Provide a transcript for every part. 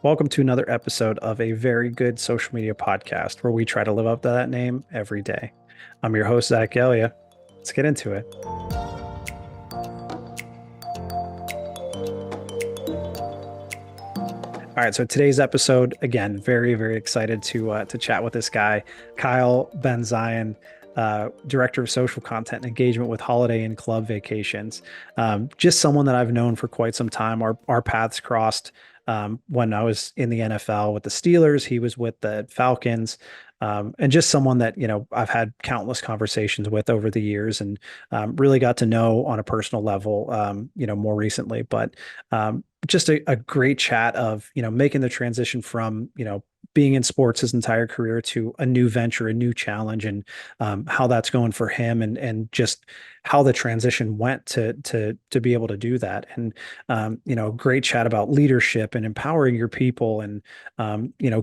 Welcome to another episode of a very good social media podcast where we try to live up to that name every day. I'm your host, Zach Elia. Let's get into it. All right, so today's episode, again, very excited to chat with this guy, Kyle Benzion, director of social content and engagement with Holiday Inn Club Vacations. Just someone that I've known for quite some time. Our paths crossed when I was in the NFL with the Steelers. He was with the Falcons. And just someone that, I've had countless conversations with over the years and really got to know on a personal level, more recently. But just a great chat of, making the transition from, being in sports his entire career to a new venture, a new challenge, and how that's going for him, and just how the transition went to be able to do that. And great chat about leadership and empowering your people, and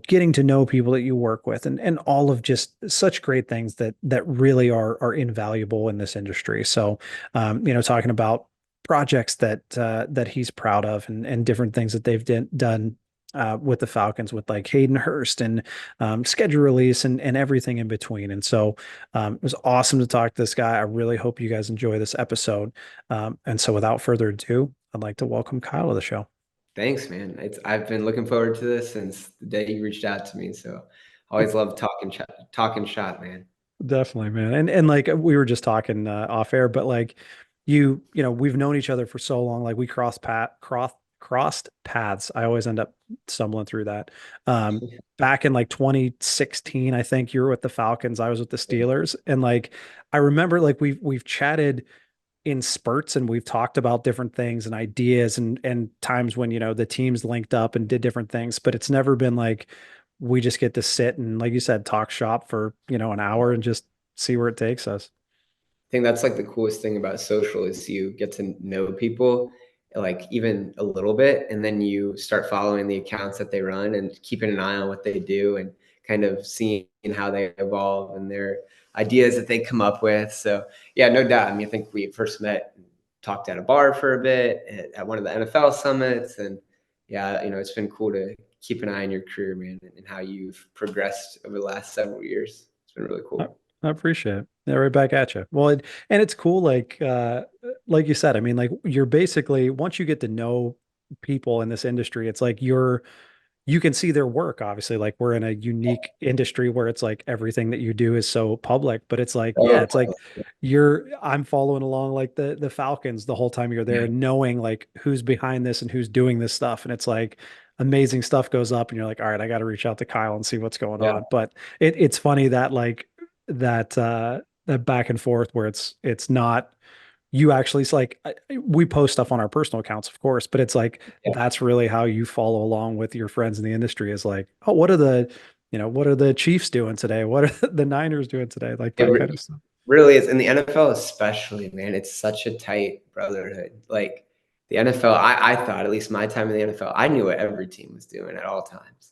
getting to know people that you work with, and all of just such great things that really are invaluable in this industry. So, talking about projects that he's proud of, and different things that they've done with the Falcons, with like Hayden Hurst and schedule release, and everything in between. And so it was awesome to talk to this guy. I really hope you guys enjoy this episode. And so without further ado, I'd like to welcome Kyle to the show. Thanks, man. I've been looking forward to this since the day you reached out to me. So always love talking shot, man. Definitely, man. And like we were just talking off air, but like we've known each other for so long. Like we crossed paths. I always end up stumbling through that. Back in like 2016, I think you were with the Falcons. I was with the Steelers. And like I remember like we've chatted in spurts, and we've talked about different things and ideas, and times when, the teams linked up and did different things, but it's never been like we just get to sit and, like you said, talk shop for, an hour and just see where it takes us. I think that's like the coolest thing about social is you get to know people like even a little bit, and then you start following the accounts that they run and keeping an eye on what they do and kind of seeing how they evolve and their ideas that they come up with. So yeah, no doubt. I mean, I think we first met and talked at a bar for a bit at one of the NFL summits, and yeah, it's been cool to keep an eye on your career, man, and how you've progressed over the last several years. It's been really I, cool. I appreciate it. Yeah, right back at you. Well, and it's cool. Like you said, I mean, like you're basically, once you get to know people in this industry, it's like you can see their work. Obviously, like we're in a unique industry where it's like everything that you do is so public, but it's like, yeah, Oh, it's like I'm following along like the Falcons the whole time you're there, yeah. and knowing like who's behind this and who's doing this stuff. And it's like amazing stuff goes up, and you're like, all right, I got to reach out to Kyle and see what's going Yeah. on. But it's funny that like that back and forth where it's not you actually, it's like we post stuff on our personal accounts, of course, but it's like Yeah. that's really how you follow along with your friends in the industry, is like, oh, what are the Chiefs doing today? What are the Niners doing today? Like It that kind of stuff. really is. In the NFL especially, man, it's such a tight brotherhood. Like the NFL, I thought, at least my time in the NFL, I knew what every team was doing at all times.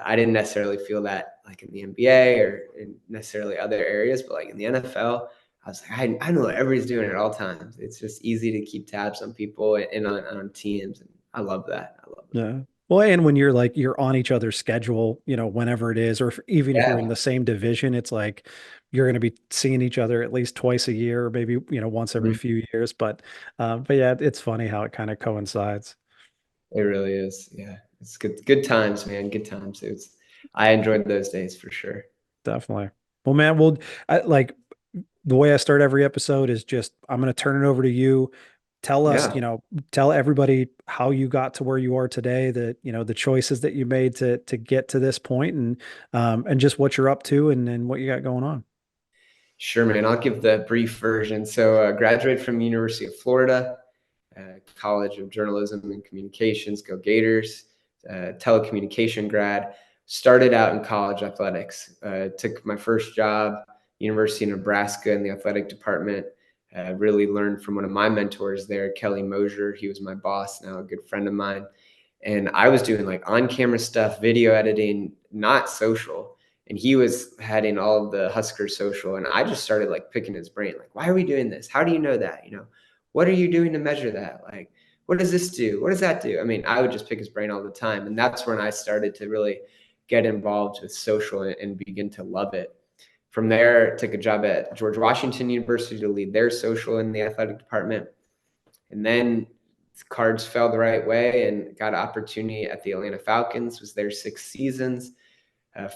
I didn't necessarily feel that like in the NBA or in necessarily other areas, but like in the NFL, I was like, I know what everybody's doing at all times. It's just easy to keep tabs on people and on teams. And I love that. I love that. Yeah. Well, and when you're on each other's schedule, whenever it is, or even if you're in Yeah. the same division, it's like you're going to be seeing each other at least twice a year, or maybe, once every Mhm. few years. But yeah, it's funny how it kind of coincides. It really is. Yeah. It's good times, man. Good times. I enjoyed those days for sure. Definitely. Well, man, like the way I start every episode is just I'm going to turn it over to you. Tell us, Yeah. tell everybody how you got to where you are today, the choices that you made to get to this point, and just what you're up to, and what you got going on. Sure, man. I'll give the brief version. So, graduated from University of Florida, College of Journalism and Communications. Go Gators! Telecommunication grad. Started out in college athletics. Took my first job, University of Nebraska, in the athletic department. Really learned from one of my mentors there, Kelly Mosier. He was my boss, now a good friend of mine. And I was doing like on-camera stuff, video editing, not social, and he was heading all of the Husker social. And I just started like picking his brain, like, why are we doing this? How do you know that? What are you doing to measure that? Like, what does this do? What does that do? I mean, I would just pick his brain all the time. And that's when I started to really get involved with social and begin to love it. From there, took a job at George Washington University to lead their social in the athletic department. And then cards fell the right way and got an opportunity at the Atlanta Falcons, was there 6 seasons.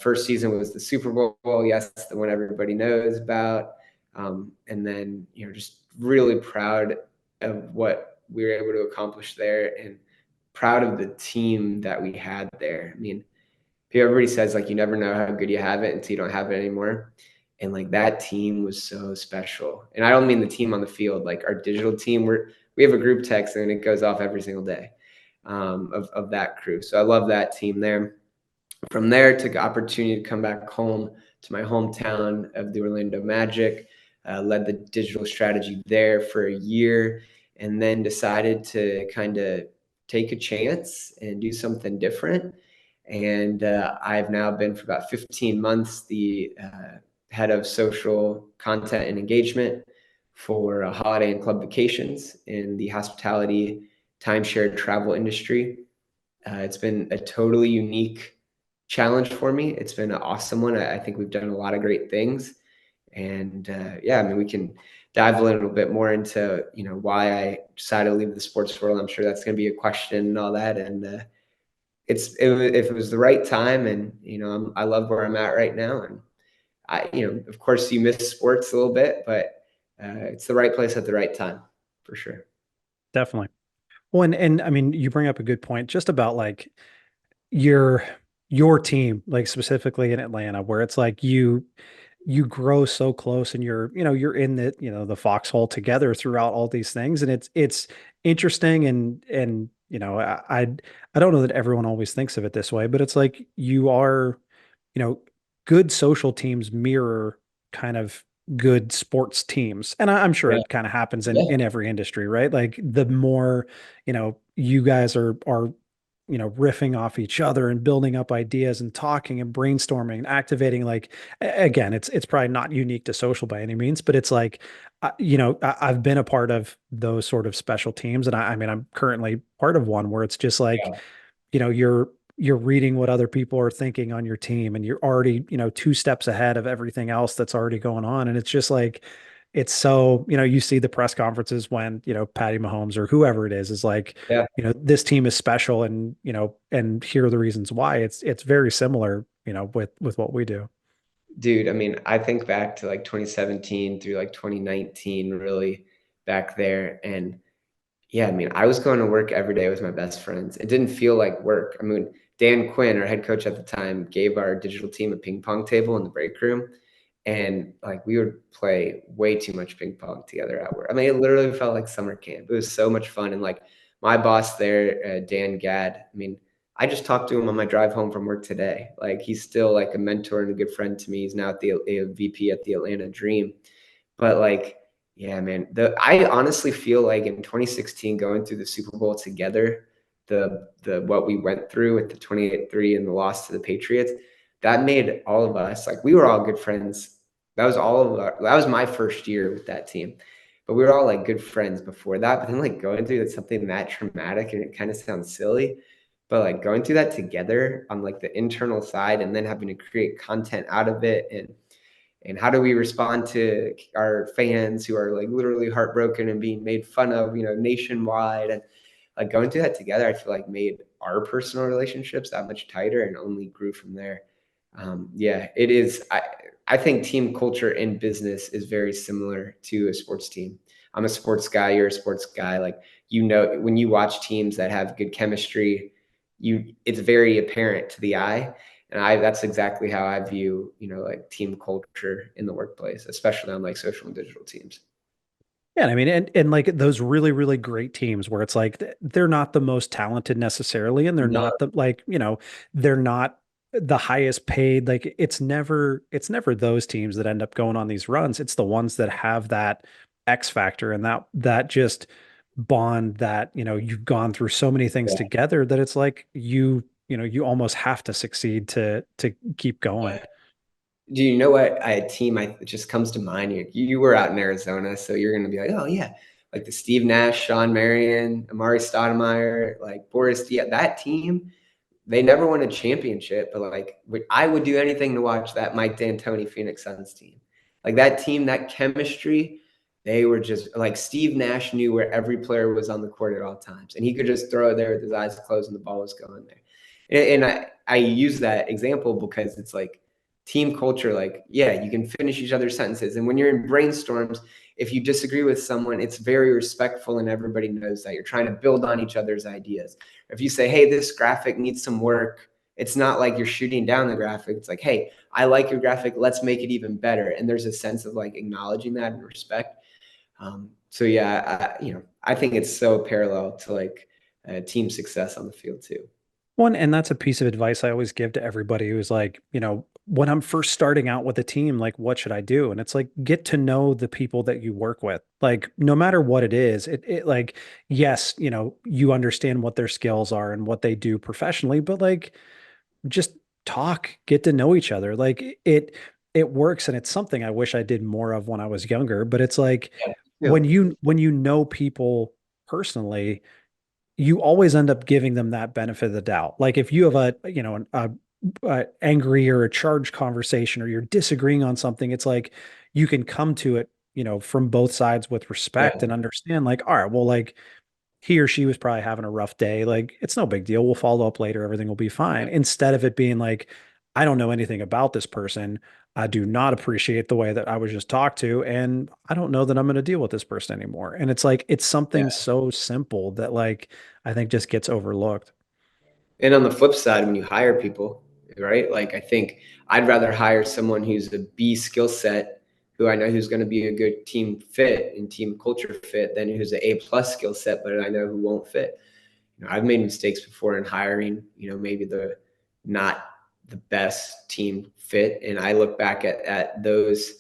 First season was the Super Bowl, yes, the one everybody knows about. And then, just really proud of what we were able to accomplish there and proud of the team that we had there. I mean, everybody says like you never know how good you have it until you don't have it anymore. And like that team was so special. And I don't mean the team on the field, like our digital team. We have a group text and it goes off every single day of that crew. So I love that team there. From there, took the opportunity to come back home to my hometown of the Orlando Magic, led the digital strategy there for a year, and then decided to kind of take a chance and do something different. And I've now been for about 15 months the head of social content and engagement for holiday and club vacations in the hospitality timeshare travel industry. It's been a totally unique challenge for me. It's been an awesome one. I think we've done a lot of great things. And yeah, I mean, we can dive a little bit more into, why I decided to leave the sports world. I'm sure that's going to be a question and all that. And if it was the right time and, I love where I'm at right now. And of course you miss sports a little bit, but it's the right place at the right time for sure. Definitely. Well, and I mean, you bring up a good point just about like your your team, like specifically in Atlanta, where it's like you grow so close and you're in the foxhole together throughout all these things. And it's interesting and I don't know that everyone always thinks of it this way, but it's like you are, you know, good social teams mirror kind of good sports teams. And I'm sure Yeah. it kind of happens in Yeah. every industry, right? Like the more, you guys are riffing off each other and building up ideas and talking and brainstorming and activating, like again, it's probably not unique to social by any means, but it's like I've been a part of those sort of special teams, and I mean I'm currently part of one where it's just like, Yeah. you're reading what other people are thinking on your team, and you're already 2 steps ahead of everything else that's already going on. And it's just like, it's so, you see the press conferences when Patty Mahomes or whoever it is like, Yeah. this team is special, and and here are the reasons why. It's very similar, with what we do. Dude, I mean, I think back to like 2017 through like 2019, really back there. And yeah, I mean, I was going to work every day with my best friends. It didn't feel like work. I mean, Dan Quinn, our head coach at the time, gave our digital team a ping pong table in the break room. And like we would play way too much ping pong together at work. I mean, it literally felt like summer camp. It was so much fun. And like my boss there, Dan Gadd, I mean, I just talked to him on my drive home from work today. Like he's still like a mentor and a good friend to me. He's now at the VP at the Atlanta Dream. But like, yeah, man, I honestly feel like in 2016 going through the Super Bowl together, the what we went through with the 28-3 and the loss to the Patriots, that made all of us like we were all good friends. That was my first year with that team. But we were all like good friends before that. But then like going through something that traumatic, and it kind of sounds silly, but like going through that together on like the internal side and then having to create content out of it, and how do we respond to our fans who are like literally heartbroken and being made fun of, nationwide. And like going through that together, I feel like made our personal relationships that much tighter and only grew from there. Yeah, it is. I think team culture in business is very similar to a sports team. I'm a sports guy. You're a sports guy. Like, when you watch teams that have good chemistry, it's very apparent to the eye. And that's exactly how I view, like team culture in the workplace, especially on like social and digital teams. Yeah, I mean, and like those really, really great teams where it's like they're not the most talented necessarily, and they're No, not the like, they're not the highest paid. Like it's never those teams that end up going on these runs. It's the ones that have that X factor and that just bond that, you've gone through so many things yeah, together that it's like you almost have to succeed to keep going. yeah. Do you know what a team it just comes to mind? You were out in Arizona, so you're going to be like, oh yeah. like the Steve Nash, Sean Marion, Amari Stoudemire, like Boris Diaw, that team, they never won a championship, but like I would do anything to watch that Mike D'Antoni Phoenix Suns team. Like that team, that chemistry, they were just like Steve Nash knew where every player was on the court at all times, and he could just throw it there with his eyes closed and the ball was going there. And I use that example because it's like team culture. Like, yeah, you can finish each other's sentences, and when you're in brainstorms, if you disagree with someone, it's very respectful, and everybody knows that you're trying to build on each other's ideas. If you say, hey, this graphic needs some work, it's not like you're shooting down the graphic. It's like, hey, I like your graphic. Let's make it even better. And there's a sense of like acknowledging that and respect. So yeah, I think it's so parallel to like team success on the field too. One, and that's a piece of advice I always give to everybody who's like, when I'm first starting out with a team, like, what should I do? And it's like, get to know the people that you work with. Like, no matter what it is, it like, yes, you understand what their skills are and what they do professionally, but like, just talk, get to know each other. Like, it works. And it's something I wish I did more of when I was younger, but it's like, Yeah. Yeah. when you know people personally, you always end up giving them that benefit of the doubt. Like if you have a angry or a charged conversation, or you're disagreeing on something, it's like you can come to it, from both sides with respect Yeah. and understand. Like, all right, well, like he or she was probably having a rough day. Like, it's no big deal. We'll follow up later. Everything will be fine. Instead of it being like, I don't know anything about this person. I do not appreciate the way that I was just talked to. And I don't know that I'm going to deal with this person anymore. And it's like, it's something Yeah. so simple that, like, I think just gets overlooked. And on the flip side, when you hire people, right? Like I think I'd rather hire someone who's a B skill set, who I know who's going to be a good team fit and team culture fit, than who's an A+ skill set, but I know who won't fit. I've made mistakes before in hiring, maybe the not the best team fit. And I look back at those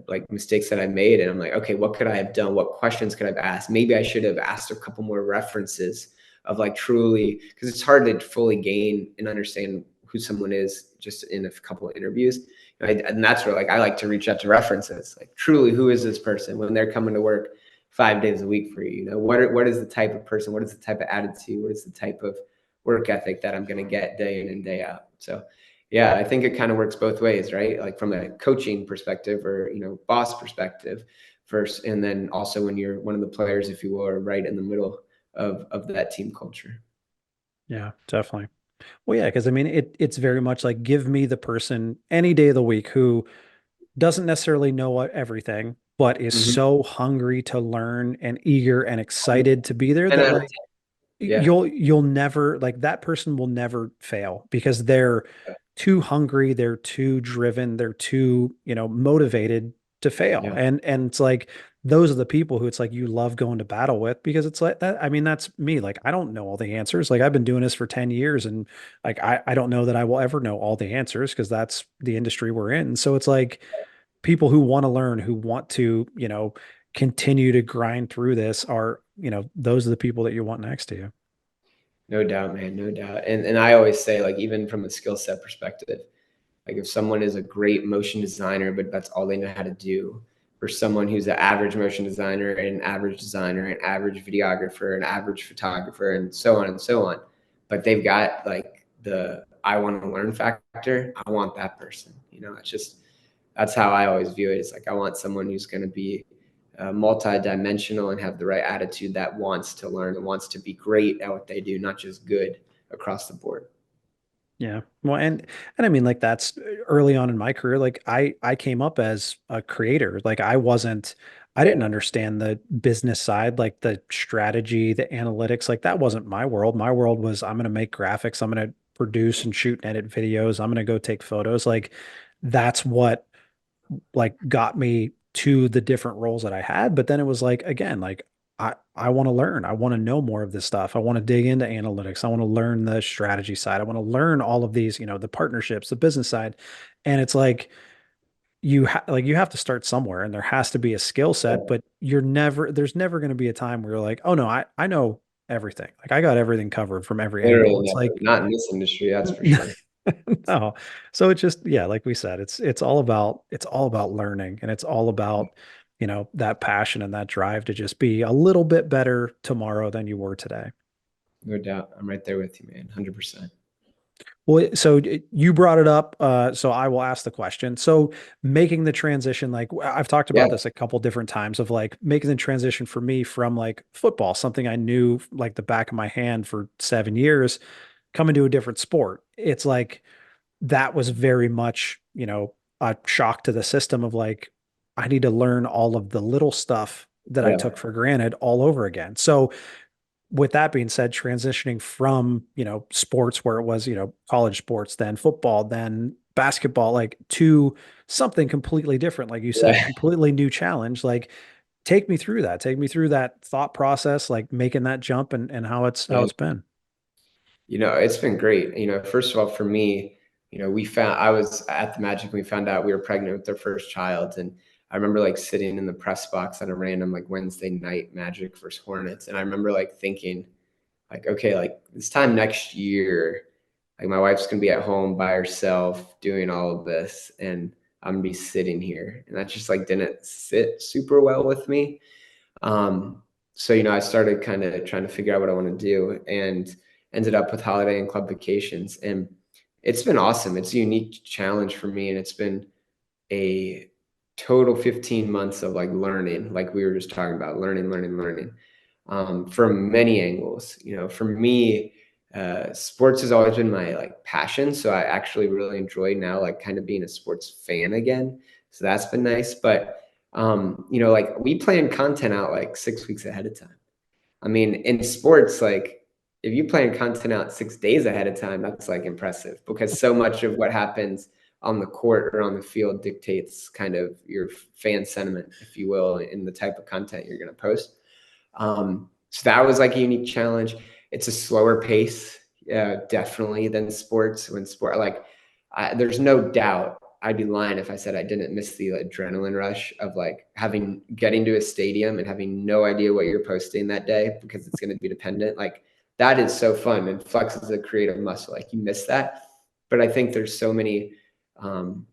like mistakes that I made, and I'm like, okay, what could I have done? What questions could I have asked? Maybe I should have asked a couple more references of like truly, because it's hard to fully gain and understand who someone is just in a couple of interviews. And that's where like I like to reach out to references, like truly, who is this person when they're coming to work 5 days a week for you? What is the type of person? What is the type of attitude? What is the type of work ethic that I'm going to get day in and day out? So yeah, I think it kind of works both ways, right? Like from a coaching perspective or, boss perspective first. And then also when you're one of the players, if you will, are right in the middle of that team culture. Yeah, definitely. Well, yeah, because I mean, it's very much like, give me the person any day of the week who doesn't necessarily know everything, but is Mm-hmm. so hungry to learn and eager and excited to be there, And that like yeah, you'll never, like, that person will never fail because they're too hungry, they're too driven, they're too, motivated to fail. yeah, And it's like, those are the people who it's like you love going to battle with, because it's like that. I mean, that's me. Like, I don't know all the answers. Like, I've been doing this for 10 years, and like I don't know that I will ever know all the answers, because that's the industry we're in. So it's like, people who want to learn, who want to, continue to grind through this are, those are the people that you want next to you. no doubt, man, no doubt. And I always say, like, even from a skill set perspective, like if someone is a great motion designer, but that's all they know how to do, for someone who's an average motion designer and an average designer, an average videographer, an average photographer, and so on and so on, but they've got like the I want to learn factor, I want that person. It's just that's how I always view it. It's like I want someone who's going to be multi-dimensional and have the right attitude, that wants to learn and wants to be great at what they do, not just good across the board. Yeah. Well, and I mean, like, that's early on in my career. Like, I came up as a creator. Like, I Yeah, didn't understand the business side, like the strategy, the analytics. Like, that wasn't my world. My world was, I'm going to make graphics, I'm going to produce and shoot and edit videos, I'm going to go take photos. Like, that's what, like, got me to the different roles that I had. But then it was like, again, like, I want to learn. I want to know more of this stuff. I want to dig into analytics. I want to learn the strategy side. I want to learn all of these, the partnerships, the business side. And it's like, you have to start somewhere, and there has to be a skill set, but there's never going to be a time where you're like, oh no, I know everything. Like, I got everything covered from every angle. literally It's never. like, Not in this industry, that's for sure. no. So it's just, yeah, like we said, it's all about learning, and it's all about that passion and that drive to just be a little bit better tomorrow than you were today. No doubt. I'm right there with you, man. 100%. Well, so you brought it up, so I will ask the question. So making the transition, like I've talked Yeah. about this a couple different times of like making the transition for me from like football, something I knew like the back of my hand for 7 years, coming to a different sport. It's like that was very much, a shock to the system of like, I need to learn all of the little stuff that I Yeah. took for granted all over again. So with that being said, transitioning from, sports where it was, college sports, then football, then basketball, like to something completely different, like you said, Yeah. completely new challenge. Like take me through that. Take me through that thought process, like making that jump and how Yeah. it's been. It's been great. First of all, for me, I was at the Magic and we found out we were pregnant with their first child. And I remember like sitting in the press box on a random like Wednesday night Magic versus Hornets. And I remember like thinking, like, okay, like this time next year, like my wife's gonna be at home by herself doing all of this, and I'm gonna be sitting here. And that just like didn't sit super well with me. So, I started kind of trying to figure out what I want to do and ended up with holiday and club vacations. And it's been awesome. It's a unique challenge for me. And it's been a total 15 months of like learning, like we were just talking about, learning, from many angles. For me, sports has always been my like passion. So I actually really enjoy now, like kind of being a sports fan again. So that's been nice. But like we plan content out like 6 weeks ahead of time. I mean, in sports, like if you plan content out 6 days ahead of time, that's like impressive because so much of what happens on the court or on the field dictates kind of your fan sentiment, if you will, in the type of content you're going to post. So that was like a unique challenge. It's a slower pace, definitely than sports. When sport, like, there's no doubt I'd be lying if I said I didn't miss the adrenaline rush of like getting to a stadium and having no idea what you're posting that day because it's going to be dependent. Like that is so fun and flexes a creative muscle. Like you miss that, but I think there's so many, um,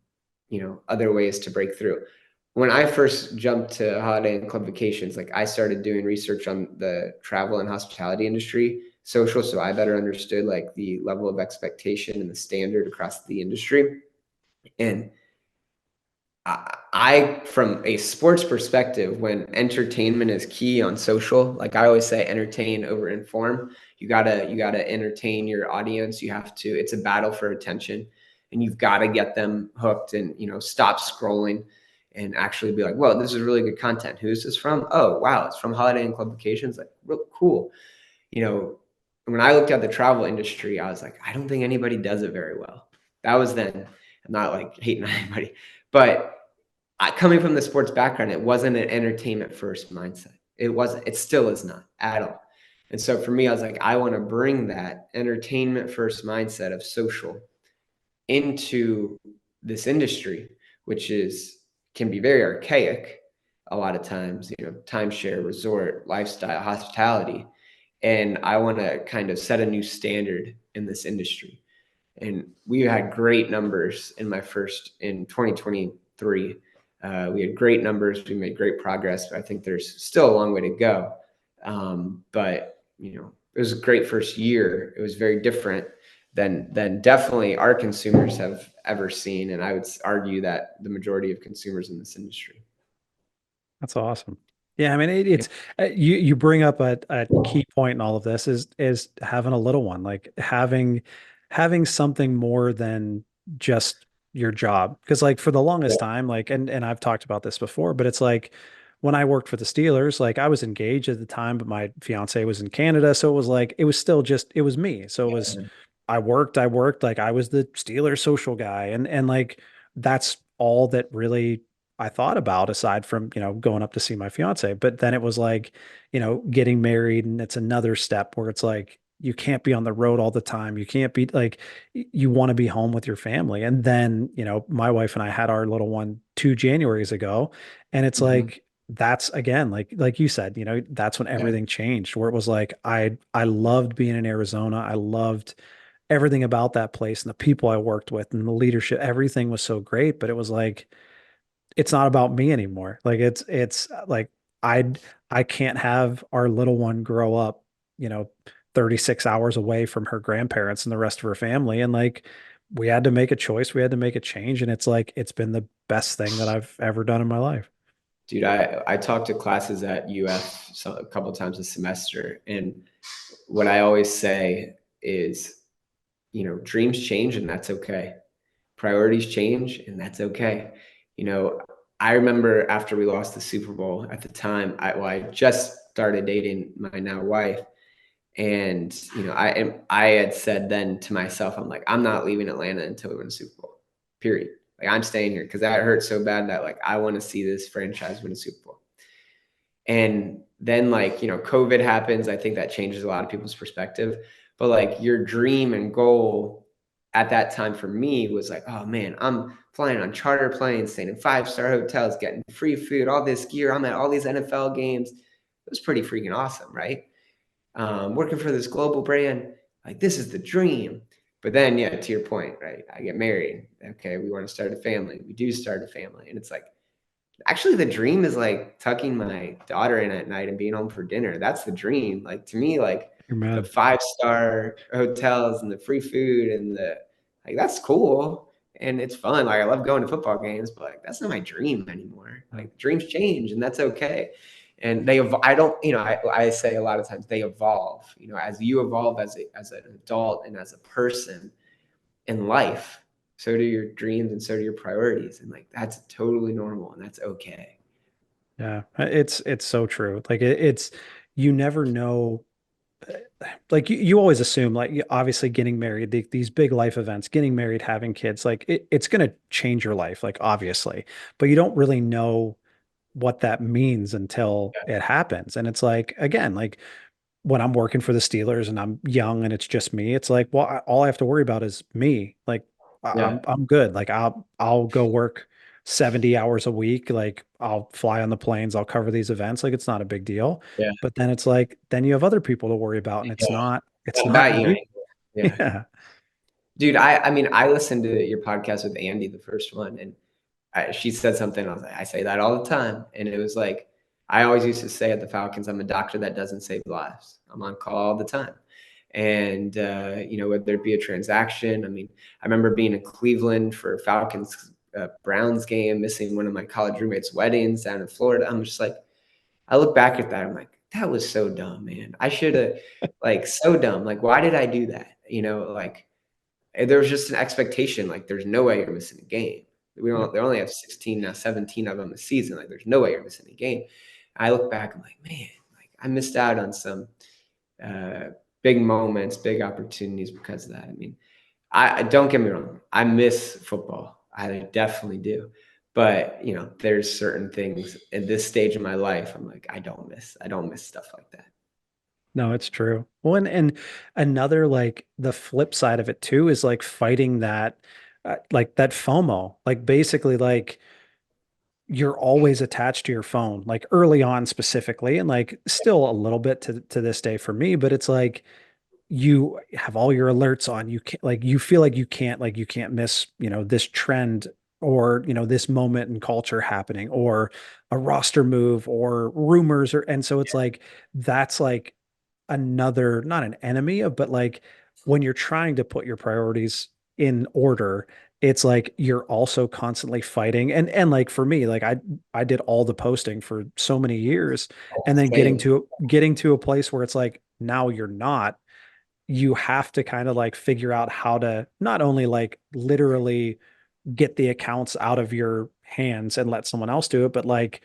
other ways to break through. When I first jumped to holiday and club vacations, like I started doing research on the travel and hospitality industry, social, so I better understood like the level of expectation and the standard across the industry. And from a sports perspective, when entertainment is key on social, like I always say, entertain over inform. You gotta entertain your audience. You have to. It's a battle for attention, and you've got to get them hooked and stop scrolling and actually be like, "Well, this is really good content. Who's this from? Oh, wow, it's from Holiday and Club Vacations. Like, real cool." You know, when I looked at the travel industry, I was like, I don't think anybody does it very well. That was then. I'm not like hating on anybody, but coming from the sports background, it wasn't an entertainment first mindset. It wasn't. It still is not at all. And so for me, I was like, I want to bring that entertainment first mindset of social into this industry, which is can be very archaic a lot of times, timeshare, resort, lifestyle, hospitality. And I want to kind of set a new standard in this industry. And we had great numbers in 2023. We had great numbers. We made great progress, but I think there's still a long way to go. But it was a great first year. It was very different than definitely our consumers have ever seen, and I would argue that the majority of consumers in this industry. That's awesome. Yeah, I mean Yeah. it's you bring up a key point in all of this is having a little one, like having something more than just your job. Because like for the longest time, like and I've talked about this before, but it's like when I worked for the Steelers, like I was engaged at the time, but my fiance was in Canada, so it was like it was still just it was me. So it was I worked like I was the Steelers social guy and like that's all that really I thought about aside from, going up to see my fiance. But then it was like, getting married and it's another step where it's like you can't be on the road all the time. You can't be like you want to be home with your family. And then, my wife and I had our little one 2 Januaries ago. And it's Mhm. like that's again, like you said, that's when Yeah. everything changed, where it was like I loved being in Arizona. I loved everything about that place and the people I worked with and the leadership. Everything was so great. But it was like it's not about me anymore. Like it's like I I can't have our little one grow up, you know, 36 hours away from her grandparents and the rest of her family. And like we had to make a choice, we had to make a change. And it's like it's been the best thing that I've ever done in my life. Dude, I talk to classes at UF a couple of times a semester, and what I always say is, dreams change and that's okay. Priorities change and that's okay. You know, I remember after we lost the Super Bowl at the time, I just started dating my now wife. And, I had said then to myself, I'm like, I'm not leaving Atlanta until we win a Super Bowl, period. Like I'm staying here because that hurt so bad that like I want to see this franchise win a Super Bowl. And then like, COVID happens. I think that changes a lot of people's perspective. But like your dream and goal at that time for me was like, oh man, I'm flying on charter planes, staying in 5-star hotels, getting free food, all this gear. I'm at all these NFL games. It was pretty freaking awesome, right? Working for this global brand, like this is the dream. But then, yeah, to your point, right? I get married. Okay, we want to start a family. We do start a family, and it's like actually the dream is like tucking my daughter in at night and being home for dinner. That's the dream. Like to me, like You're the mad. 5-star hotels and the free food and the like that's cool and it's fun. Like I love going to football games, but like that's not my dream anymore. No, Like dreams change and that's okay. And I don't, I say a lot of times they evolve, as you evolve as an adult and as a person in life, so do your dreams and so do your priorities. And like that's totally normal and that's okay. yeah, it's so true. Like it's you never know. Like you always assume, like obviously getting married, these big life events, getting married, having kids, like it's going to change your life, like obviously, but you don't really know what that means until Yeah. it happens. And it's like, again, like when I'm working for the Steelers and I'm young and it's just me, it's like, well, all I have to worry about is me. Like Yeah. I'm good. Like I'll go work 70 hours a week. Like I'll fly on the planes, I'll cover these events. Like it's not a big deal. Yeah. But then it's like then you have other people to worry about and Yeah. it's Not not about you you. anymore. Yeah. Yeah. Dude, I mean, I listened to your podcast with Andy, the first one, and she said something. I was like, I say that all the time. And it was like, I always used to say at the Falcons, I'm a doctor that doesn't save lives. I'm on call all the time. And, whether it be a transaction, I mean, I remember being in Cleveland for Falcons Browns game, missing one of my college roommates' weddings down in Florida. I'm just like, I look back at that. I'm like, that was so dumb, man. I should have, like, so dumb. Like, why did I do that? Like, there was just an expectation. Like, there's no way you're missing a game. Yep. They only have 16 now, 17 of them a season. Like, there's no way you're missing a game. I look back, I'm like, man, like I missed out on some uh, big moments, big opportunities because of that. I mean, I don't get me wrong. I miss football. I definitely do. But there's certain things in this stage of my life. I'm like, I don't miss stuff like that. No, it's true. Well, and another like the flip side of it too is like fighting that like that FOMO. Like basically like you're always attached to your phone, like early on specifically, and like still a little bit to this day for me, but it's like you have all your alerts on. You can't like you feel like you can't miss, this trend or, this moment in culture happening or a roster move or rumors or and so it's like that's like another not an enemy but like when you're trying to put your priorities in order it's like you're also constantly fighting and like for me like I did all the posting for so many years and then Same. getting to a place where it's like now you're not you have to kind of like figure out how to not only like literally get the accounts out of your hands and let someone else do it but like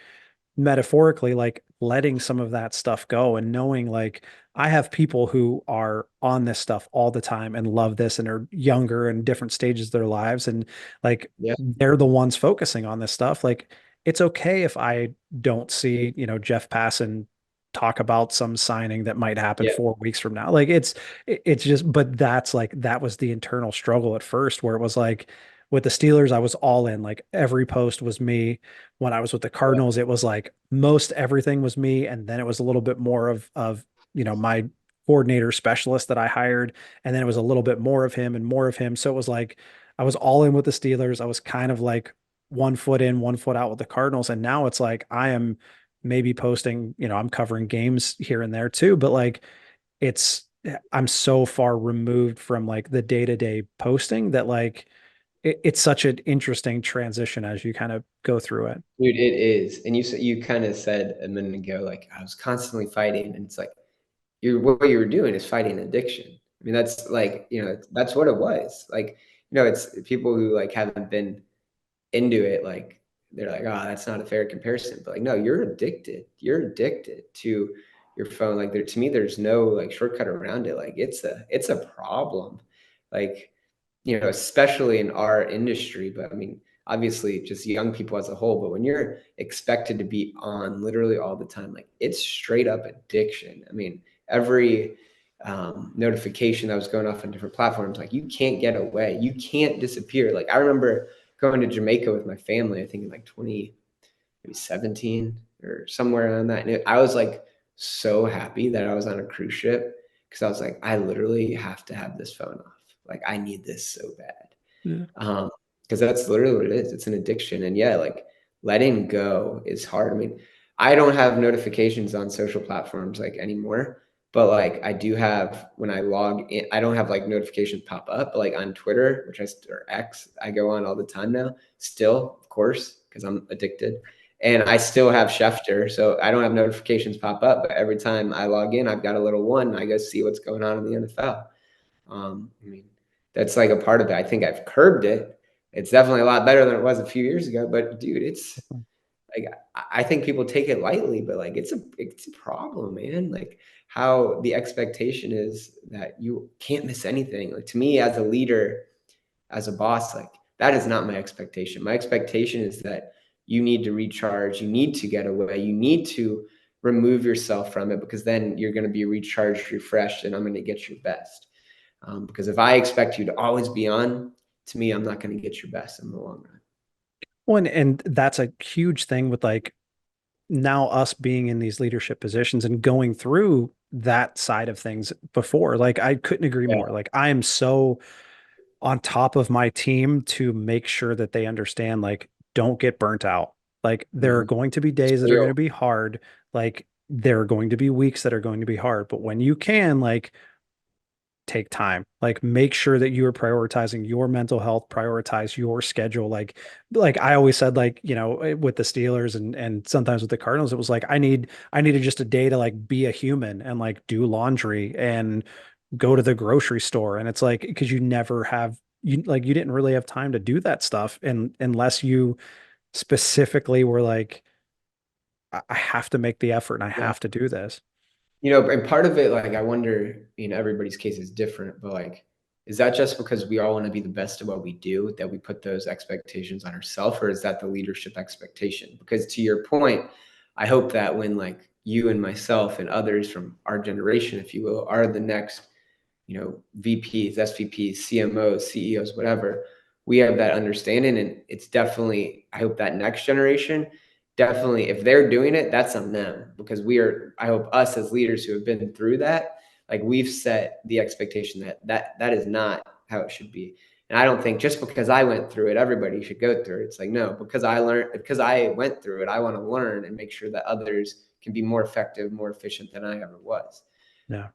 metaphorically like letting some of that stuff go and knowing like I have people who are on this stuff all the time and love this and are younger and different stages of their lives and like Yeah. they're the ones focusing on this stuff like it's okay if I don't see Jeff Passan talk about some signing that might happen Yeah. 4 weeks from now like it's just but that's like that was the internal struggle at first where it was like with the Steelers I was all in like every post was me when I was with the Yeah. Cardinals, it was like most everything was me, and then it was a little bit more of my coordinator specialist that I hired, and then it was a little bit more of him and more of him. So it was like I was all in with the Steelers. I was kind of like one foot in, one foot out with the Cardinals. And now it's like I am maybe posting, I'm covering games here and there too, but like it's I'm so far removed from like the day-to-day posting that like it's such an interesting transition as you kind of go through it. Dude, it is. And you kind of said a minute ago, like I was constantly fighting, and it's like what you were doing is fighting addiction. I mean, that's like, that's what it was. Like, it's people who like haven't been into it, like they're like, oh, that's not a fair comparison. But like, no, you're addicted. You're addicted to your phone. Like to me, there's no like shortcut around it. Like it's a problem. Like, especially in our industry, but I mean, obviously just young people as a whole, but when you're expected to be on literally all the time, like it's straight up addiction. I mean, every notification that was going off on different platforms, like you can't get away. You can't disappear. Like I remember going to Jamaica with my family, I think in like 2017 or somewhere around that. And I was like so happy that I was on a cruise ship because I was like, I literally have to have this phone off. Like I need this so bad. Yeah. Because that's literally what it is. It's an addiction. And yeah, like letting go is hard. I mean, I don't have notifications on social platforms like anymore, but like I do have when I log in, I don't have like notifications pop up, but like on Twitter, or X, I go on all the time now, still, of course, because I'm addicted. And I still have Schefter, so I don't have notifications pop up, but every time I log in, I've got a little one. I go see what's going on in the NFL. I mean, that's like a part of it. I think I've curbed it. It's definitely a lot better than it was a few years ago. But dude, it's like I think people take it lightly, but like it's a problem, man. Like how the expectation is that you can't miss anything. Like to me, as a leader, as a boss, like that is not my expectation. My expectation is that you need to recharge, you need to get away, you need to remove yourself from it because then you're going to be recharged, refreshed, and I'm going to get your best. Because if I expect you to always be on, to me, I'm not going to get your best in the long run. Well, and that's a huge thing with like now us being in these leadership positions and going through that side of things before. Like I couldn't agree Yeah. more. Like I am so on top of my team to make sure that they understand like don't get burnt out. Like there are Mm-hmm. going to be It's days that are going real. to be hard. Like there are going to be weeks that are going to be hard, but when you can like take time, like make sure that you are prioritizing your mental health, prioritize your schedule. Like I always said, like with the Steelers and sometimes with the Cardinals, it was like I needed just a day to like be a human and like do laundry and go to the grocery store. And it's like because you never have you didn't really have time to do that stuff and unless you specifically were like I have to make the effort and I Yeah. have to do this. And part of it, like, I wonder, everybody's case is different, but like, is that just because we all want to be the best at what we do that we put those expectations on ourselves, or is that the leadership expectation? Because to your point, I hope that when like you and myself and others from our generation, if you will, are the next VPs, SVPs, CMOs, CEOs, whatever, we have that understanding. And it's definitely, I hope that next generation, definitely, if they're doing it, that's on them because I hope us as leaders who have been through that, like we've set the expectation that is not how it should be. And I don't think just because I went through it, everybody should go through it. It's like, no, because I went through it, I want to learn and make sure that others can be more effective, more efficient than I ever was. Yeah.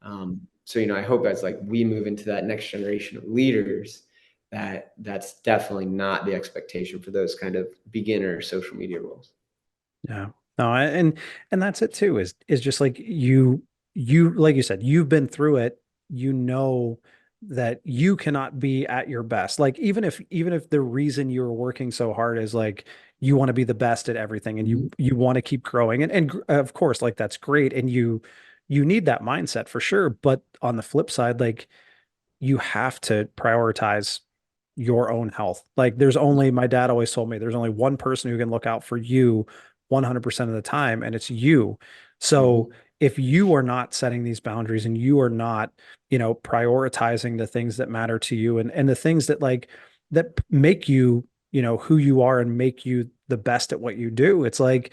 So, I hope as like we move into that next generation of leaders, that's definitely not the expectation for those kind of beginner social media roles. Yeah. No, and that's it too, is just like you like you said, you've been through it, you know that you cannot be at your best. Like even if the reason you're working so hard is like you want to be the best at everything and Mhm. you want to keep growing and of course like that's great and you need that mindset for sure. But on the flip side, like you have to prioritize your own health. Like my dad always told me there's only one person who can look out for you 100% of the time, and it's you. So Mhm. if you are not setting these boundaries and you are not, prioritizing the things that matter to you and the things that like that make you, who you are and make you the best at what you do, it's like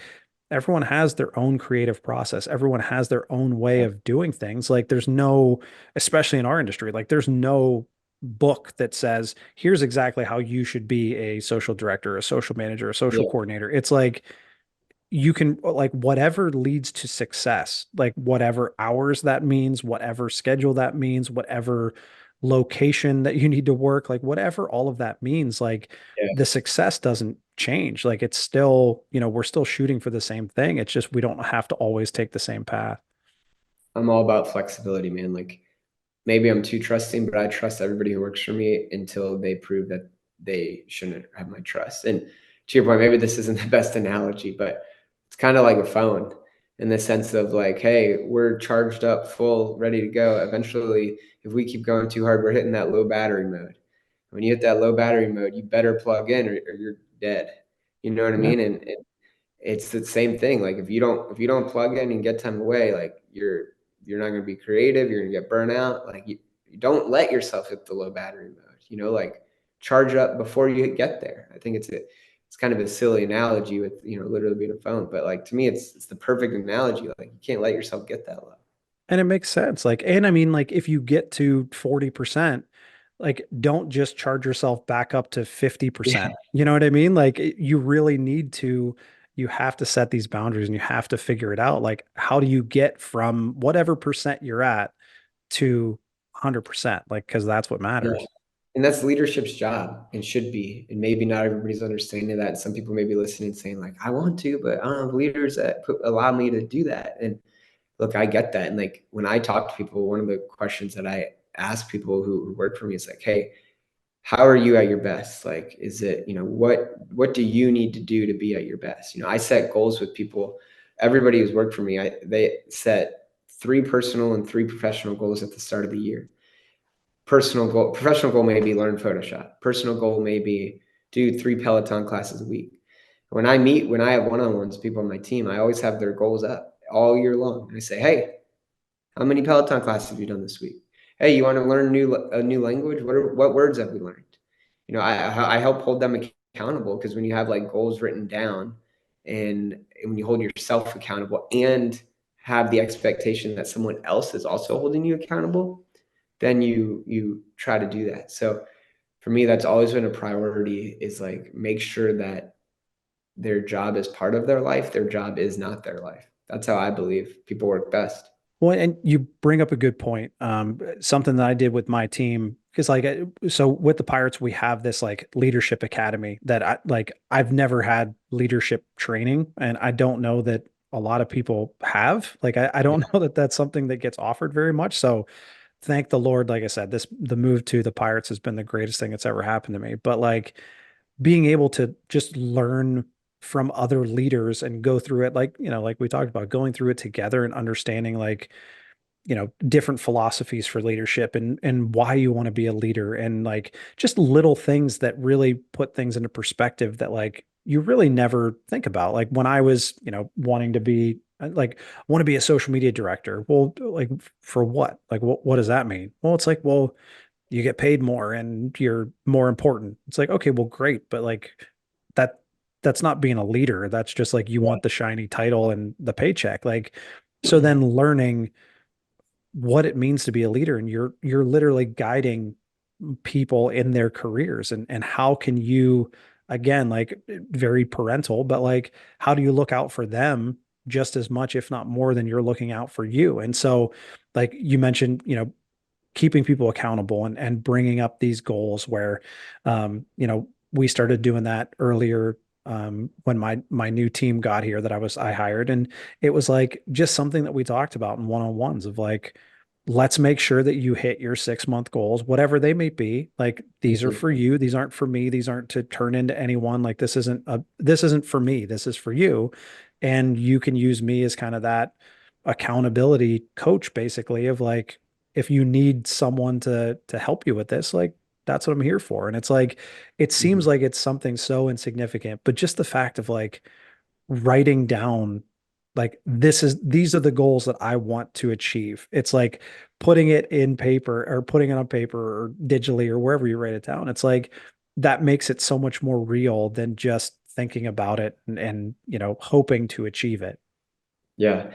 everyone has their own creative process. Everyone has their own way Yeah. of doing things. Like there's no, especially in our industry, like there's no book that says, here's exactly how you should be a social director, a social manager, a social Yeah. coordinator. It's like you can, like, whatever leads to success, like whatever hours that means, whatever schedule that means, whatever location that you need to work, like whatever all of that means, like Yeah. the success doesn't change. Like it's still, we're still shooting for the same thing. It's just we don't have to always take the same path. I'm all about flexibility, man. Like maybe I'm too trusting, but I trust everybody who works for me until they prove that they shouldn't have my trust. And to your point, maybe this isn't the best analogy, but it's kind of like a phone in the sense of like, hey, we're charged up, full, ready to go. Eventually, if we keep going too hard, we're hitting that low battery mode. When you hit that low battery mode, you better plug in or you're dead. You know what I Yeah. mean? And it's the same thing. Like if you don't plug in and get time away, like you're not going to be creative. You're going to get burnt out. Like you don't let yourself hit the low battery mode. Like charge up before you get there. I think it's kind of a silly analogy with literally being a phone, but like to me, it's the perfect analogy. Like you can't let yourself get that low. And it makes sense. Like, and I mean, like, if you get to 40%, like, don't just charge yourself back up to Yeah, 50%. You know what I mean? Like, you really need to, you have to set these boundaries and you have to figure it out. Like, how do you get from whatever percent you're at to 100%? Like, because that's what yeah. matters. And that's leadership's job and should be. And maybe not everybody's understanding that. Some people may be listening saying, like, I want to, but I don't have leaders that allow me to do that. And look, I get that. And like when I talk to people, one of the questions that I ask people who work for me is like, hey, how are you at your best? Like, is it, what do you need to do to be at your best? I set goals with people. Everybody who's worked for me, they set 3 personal and 3 professional goals at the start of the year. Professional goal may be learn Photoshop. Personal goal may be do 3 Peloton classes a week. When I have one-on-ones, people on my team, I always have their goals up all year long. And I say, hey, how many Peloton classes have you done this week? Hey, you want to learn a new language? What words have we learned? I help hold them accountable, because when you have like goals written down, and when you hold yourself accountable and have the expectation that someone else is also holding you accountable, then you try to do that. So for me, that's always been a priority, is like make sure that their job is part of their life. Their job is not their life. That's how I believe people work best. Well, and you bring up a good point. Something that I did with my team, because like, so with the Pirates, we have this like leadership academy that I've never had leadership training, and I don't know that a lot of people have. Like, I don't know that that's something that gets offered very much. So thank the Lord, like I said, the move to the Pirates has been the greatest thing that's ever happened to me. But like being able to just learn from other leaders and go through it, like, like we talked about, going through it together and understanding like, different philosophies for leadership and why you want to be a leader, and like just little things that really put things into perspective that like you really never think about. Like when I was, wanting to be like, want to be a social media director. Well, like for what? Like what does that mean? Well, it's like, well, you get paid more and you're more important. It's like, okay, well, great, but like that that's not being a leader. That's just like you want the shiny title and the paycheck. Like, so then learning what it means to be a leader, and you're literally guiding people in their careers, and how can you, again, like very parental, but like how do you look out for them just as much if not more than you're looking out for you? And so like you mentioned, keeping people accountable and bringing up these goals where, we started doing that earlier, when my new team got here that I hired. And it was like just something that we talked about in one-on-ones of like, let's make sure that you hit your 6 month goals, whatever they may be. Like these are Mhm. for you. These aren't for me. These aren't to turn into anyone. Like this isn't for me. This is for you. And you can use me as kind of that accountability coach, basically, of like, if you need someone to help you with this, like that's what I'm here for. And it's like, it seems Mhm. like it's something so insignificant, but just the fact of like writing down, like these are the goals that I want to achieve. It's like putting it in paper or putting it on paper or digitally or wherever you write it down. It's like that makes it so much more real than just thinking about it and hoping to achieve it. Yeah.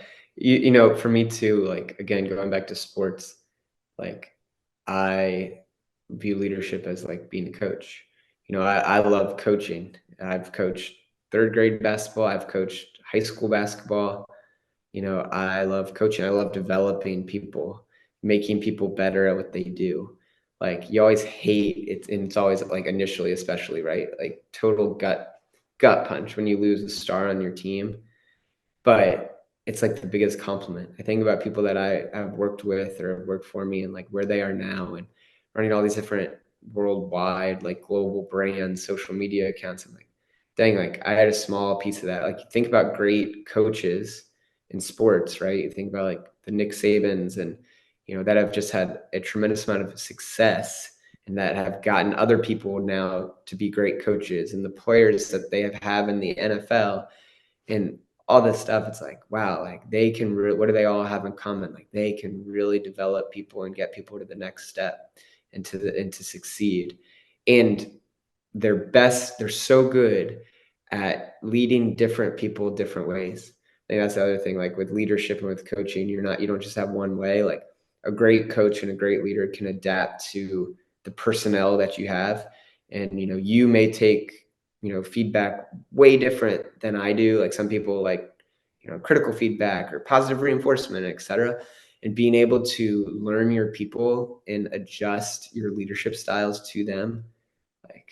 For me too, like again, going back to sports, like I view leadership as like being a coach. I love coaching. I've coached third grade basketball. I've coached high school basketball. I love coaching. I love developing people, making people better at what they do. Like you always hate it, and it's always like initially, especially, right? Like total gut punch when you lose a star on your team. But it's like the biggest compliment. I think about people that I have worked with or have worked for me and like where they are now and running all these different worldwide, like global brands, social media accounts. I'm like, dang, like I had a small piece of that. Like you think about great coaches in sports, right? You think about like the Nick Sabans and, that have just had a tremendous amount of success and that have gotten other people now to be great coaches and the players that they have in the NFL and all this stuff. It's like, wow, like they can what do they all have in common? Like they can really develop people and get people to the next step and to succeed. And they're so good at leading different people different ways. I think that's the other thing, like with leadership and with coaching, you don't just have one way. Like a great coach and a great leader can adapt to the personnel that you have. And you may take feedback way different than I do. Like some people like critical feedback or positive reinforcement, etc. And being able to learn your people and adjust your leadership styles to them, like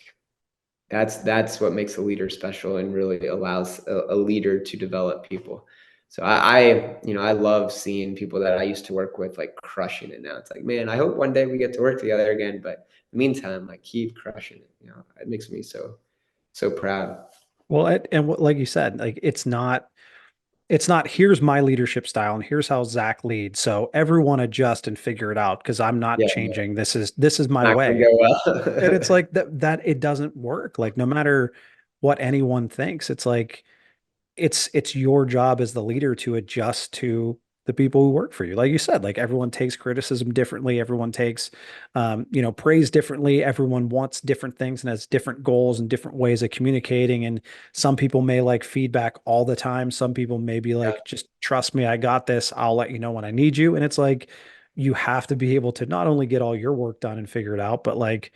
that's what makes a leader special and really allows a leader to develop people. So I love seeing people that I used to work with like crushing it now. It's like, man, I hope one day we get to work together again. But in the meantime, like keep crushing it. It makes me so proud. Well, like you said, like it's not here's my leadership style and here's how Zach leads. So everyone adjust and figure it out because I'm not Yeah, changing. This is my not gonna way. go And it's well. like that it doesn't work. Like no matter what anyone thinks, it's like it's your job as the leader to adjust to the people who work for you. Like you said, like everyone takes criticism differently, everyone takes praise differently, everyone wants different things and has different goals and different ways of communicating. And some people may like feedback all the time, some people may be Yeah, like, just trust me, I got this, I'll let you know when I need you. And it's like you have to be able to not only get all your work done and figure it out, but like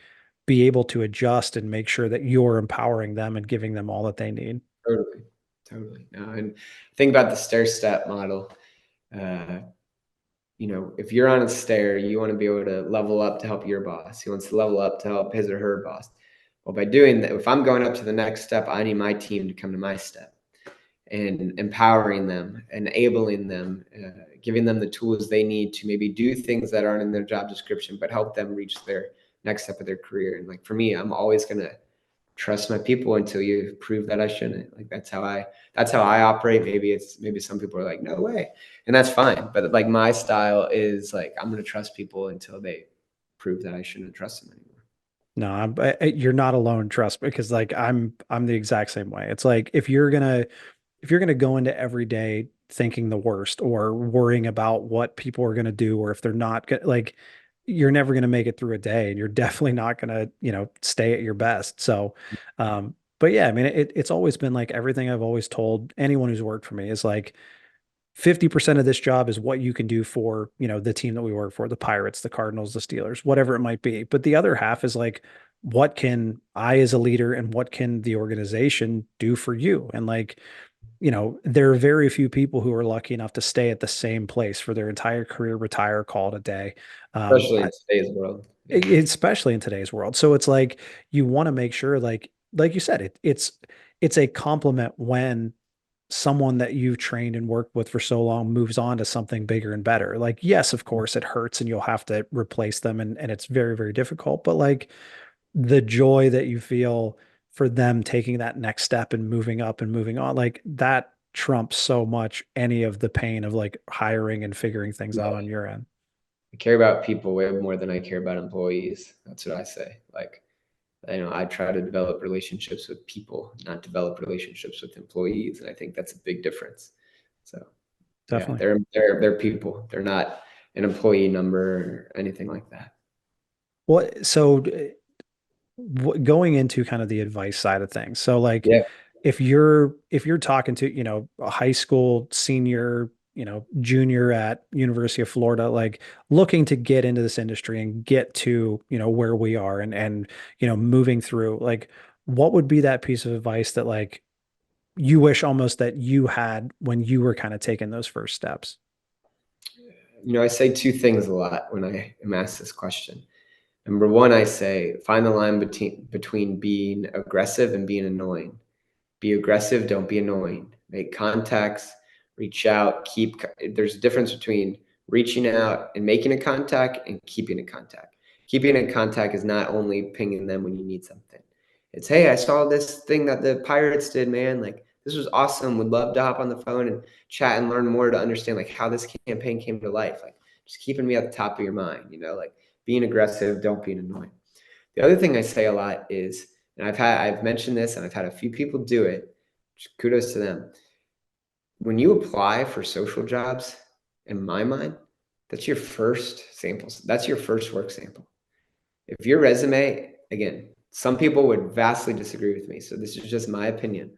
be able to adjust and make sure that you're empowering them and giving them all that they need. totally, totally. No, and think about the stair step model. Uh, if you're on a stair, you want to be able to level up to help your boss. He wants to level up to help his or her boss. Well, by doing that, if I'm going up to the next step, I need my team to come to my step and empowering them, enabling them, giving them the tools they need to maybe do things that aren't in their job description, but help them reach their next step of their career. And like for me, I'm always going to trust my people until you prove that I shouldn't. Like that's how I operate. Maybe some people are like, no way. And that's fine. But like my style is like I'm gonna trust people until they prove that I shouldn't trust them anymore. No, you're not alone, trust me, because like I'm the exact same way. It's like if you're gonna go into every day thinking the worst or worrying about what people are gonna do or if they're not gonna like you're never gonna make it through a day and you're definitely not gonna, stay at your best. So but yeah, I mean it's always been like everything I've always told anyone who's worked for me is like 50% of this job is what you can do for, the team that we work for, the Pirates, the Cardinals, the Steelers, whatever it might be. But the other half is like, what can I as a leader and what can the organization do for you? And like, there are very few people who are lucky enough to stay at the same place for their entire career, retire, call it a day. Especially in today's world. Yeah. Especially in today's world. So it's like you want to make sure, like you said, it's a compliment when someone that you've trained and worked with for so long moves on to something bigger and better. Like, yes, of course, it hurts and you'll have to replace them and it's very, very difficult. But like the joy that you feel for them taking that next step and moving up and moving on, like that trumps so much any of the pain of like hiring and figuring things out Yeah. on your end. I care about people way more than I care about employees. That's what I say. Like, I try to develop relationships with people, not develop relationships with employees. And I think that's a big difference. So yeah, Definitely. they're people. They're not an employee number or anything like that. Well, so going into kind of the advice side of things. So like Yeah. if you're talking to, a high school senior junior at University of Florida, like looking to get into this industry and get to, where we are and moving through, like what would be that piece of advice that like you wish almost that you had when you were kind of taking those first steps? I say two things a lot when I am asked this question. Number one, I say find the line between being aggressive and being annoying. Be aggressive, don't be annoying. Make contacts, reach out, there's a difference between reaching out and making a contact and keeping a contact. Keeping a contact is not only pinging them when you need something. It's, hey, I saw this thing that the Pirates did, man. Like, this was awesome. Would love to hop on the phone and chat and learn more to understand like how this campaign came to life. Like, just keeping me at the top of your mind, like being aggressive, don't be annoying. The other thing I say a lot is, and I've mentioned this and I've had a few people do it, kudos to them. When you apply for social jobs, in my mind, that's your first samples. That's your first work sample. If your resume, again, some people would vastly disagree with me, so this is just my opinion.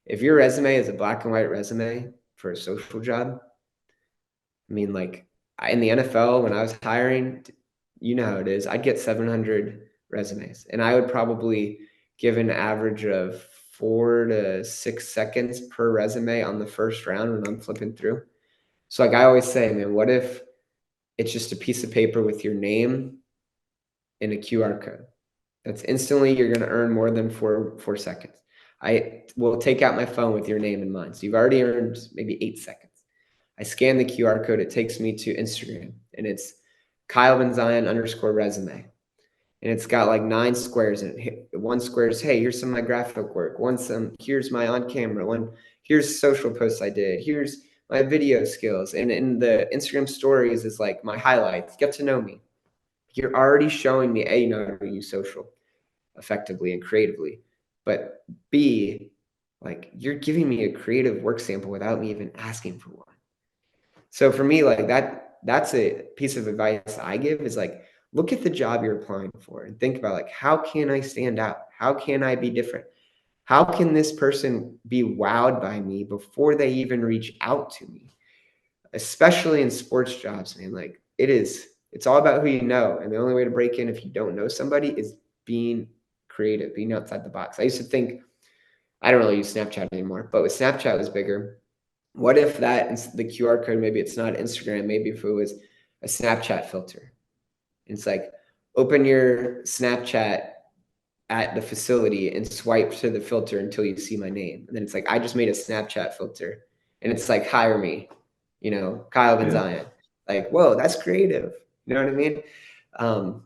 If your resume is a black and white resume for a social job, I mean, like in the NFL, when I was hiring, you know how it is. I'd get 700 resumes, and I would probably give an average of 4 to 6 seconds per resume on the first round when I'm flipping through. So, like I always say, man, what if it's just a piece of paper with your name and a QR code? That's instantly you're going to earn more than 4 seconds. I will take out my phone with your name in mind. So you've already earned maybe 8 seconds. I scan the QR code. It takes me to Instagram, and it's Kyle Benzion _ resume. And it's got like 9 squares in it. One square is, hey, here's some of my graphic work. Here's my on camera. Here's social posts I did. Here's my video skills. And in the Instagram stories is like my highlights. Get to know me. You're already showing me, A, you know how to use social effectively and creatively. But B, like you're giving me a creative work sample without me even asking for one. So for me, like that's a piece of advice I give is like, look at the job you're applying for and think about like, how can I stand out? How can I be different? How can this person be wowed by me before they even reach out to me? Especially in sports jobs, man, like it's all about who you know. And the only way to break in if you don't know somebody is being creative, being outside the box. I used to think, I don't really use Snapchat anymore, but with Snapchat was bigger. What if the QR code, maybe it's not Instagram, maybe if it was a Snapchat filter? It's like, open your Snapchat at the facility and swipe to the filter until you see my name. And then it's like, I just made a Snapchat filter and it's like, hire me, Kyle Van Yeah. Zion. Like, whoa, that's creative. You know what I mean?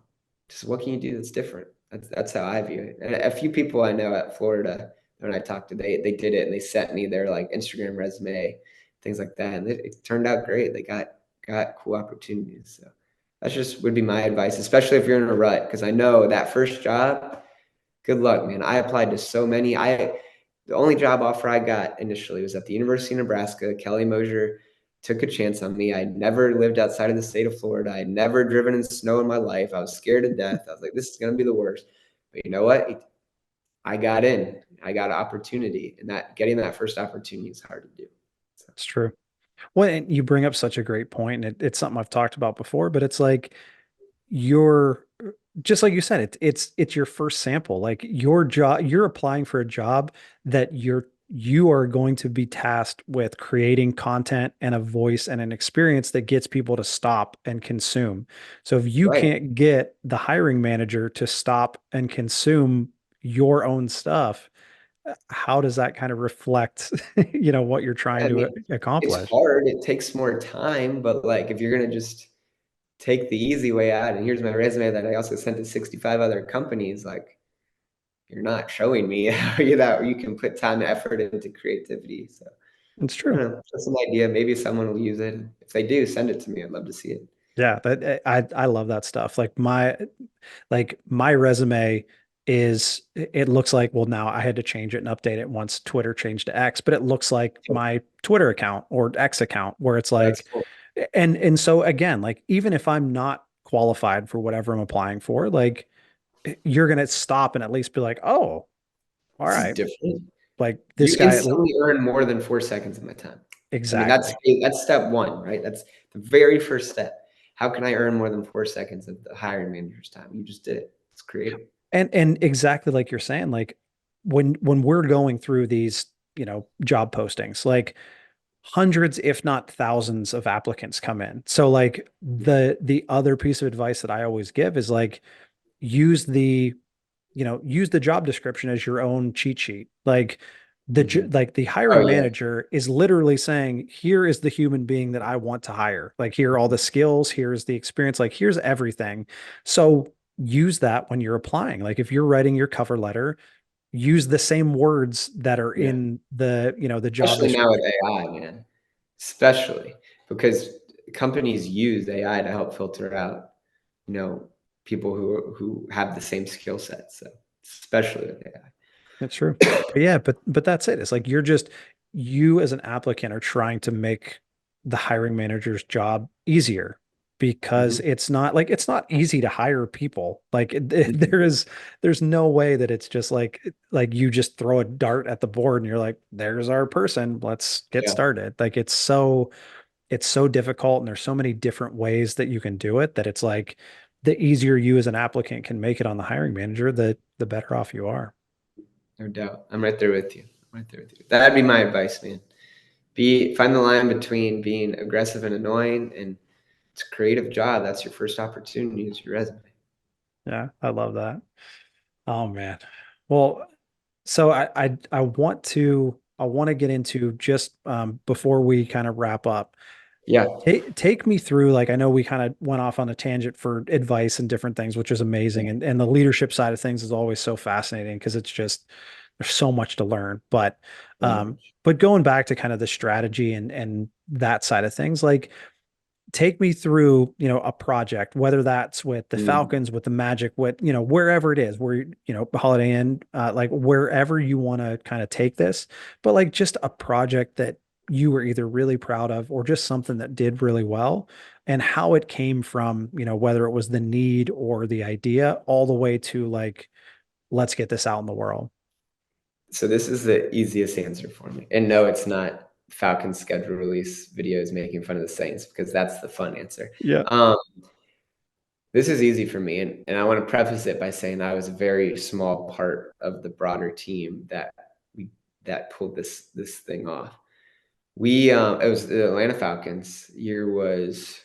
Just what can you do that's different? That's how I view it. And a few people I know at Florida, when I talked to, they did it and they sent me their like Instagram resume, things like that. And it turned out great. They got cool opportunities. So that's just would be my advice, especially if you're in a rut. Cause I know that first job, good luck, man. I applied to so many. The only job offer I got initially was at the University of Nebraska. Kelly Mosier took a chance on me. I never lived outside of the state of Florida. I had never driven in snow in my life. I was scared to death. I was like, this is going to be the worst. But you know what? I got in. I got an opportunity, and getting that first opportunity is hard to do. So. It's true. Well, and you bring up such a great point, and it's something I've talked about before, but it's like you're just like you said, it's your first sample. Like your job, you're applying for a job that you are going to be tasked with creating content and a voice and an experience that gets people to stop and consume. So if you Right. can't get the hiring manager to stop and consume your own stuff, how does that kind of reflect, what you're trying I to mean, it's accomplish? hard. It takes more time, but like if you're going to just take the easy way out, and here's my resume that I also sent to 65 other companies, like you're not showing me how you can put time and effort into creativity. So It's I don't true. know. Just an idea. Maybe someone will use it. If they do, send it to me. I'd love to see it. Yeah, that I love that stuff. Like my resume it looks like, well, now I had to change it and update it once Twitter changed to X, but it looks like my Twitter account or X account where it's That's like, cool. and so again, like even if I'm not qualified for whatever I'm applying for, like you're gonna stop and at least be like, oh, all This is right, different. like You this guy. instantly earn more than 4 seconds of my time. I mean, Exactly. that's step one, right? That's the very first step. How can I earn more than 4 seconds of the hiring manager's time? You just did it. It's creative. And exactly like you're saying, like when we're going through these, job postings, like hundreds, if not thousands of applicants come in. So like the other piece of advice that I always give is like use the use the job description as your own cheat sheet. Like Mhm. the Oh, hiring yeah. manager is literally saying, here is the human being that I want to hire. Like here are all the skills, here's the experience, like here's everything. So use that when you're applying. Like if you're writing your cover letter, use the same words that are Yeah. in the job Especially now with description. AI, man. Especially because companies use AI to help filter out, you know, people who have the same skill set. So especially with AI. That's true. But yeah, but that's it. It's like you as an applicant are trying to make the hiring manager's job easier because Mhm. it's not easy to hire people. Like Mhm. there's no way that it's just like you just throw a dart at the board and you're like, there's our person, let's get Yeah, started. Like it's so difficult and there's so many different ways that you can do it that it's like the easier you as an applicant can make it on the hiring manager, the better off you are. no doubt. I'm right there with you. I'm right there with you. That'd be my advice, man. Find the line between being aggressive and annoying, and it's a creative job. That's your first opportunity. Is your resume. Yeah, I love that. Oh man. Well, so I want to get into just before we kind of wrap up. Yeah. Take me through, like, I know we kind of went off on a tangent for advice and different things, which is amazing. Yeah. And the leadership side of things is always so fascinating because it's just there's so much to learn. But So much. going back to kind of the strategy and that side of things, like take me through, a project, whether that's with the Mm. Falcons, with the Magic, with, wherever it is, where, Holiday Inn, like wherever you want to kind of take this, but like just a project that you were either really proud of or just something that did really well and how it came from, whether it was the need or the idea all the way to like, let's get this out in the world. So this is the easiest answer for me. And no, it's not Falcons schedule release videos making fun of the Saints because that's the fun answer. Yeah. Um, this is easy for me, and I want to preface it by saying I was a very small part of the broader team we that pulled this thing off. It was the Atlanta Falcons. Year was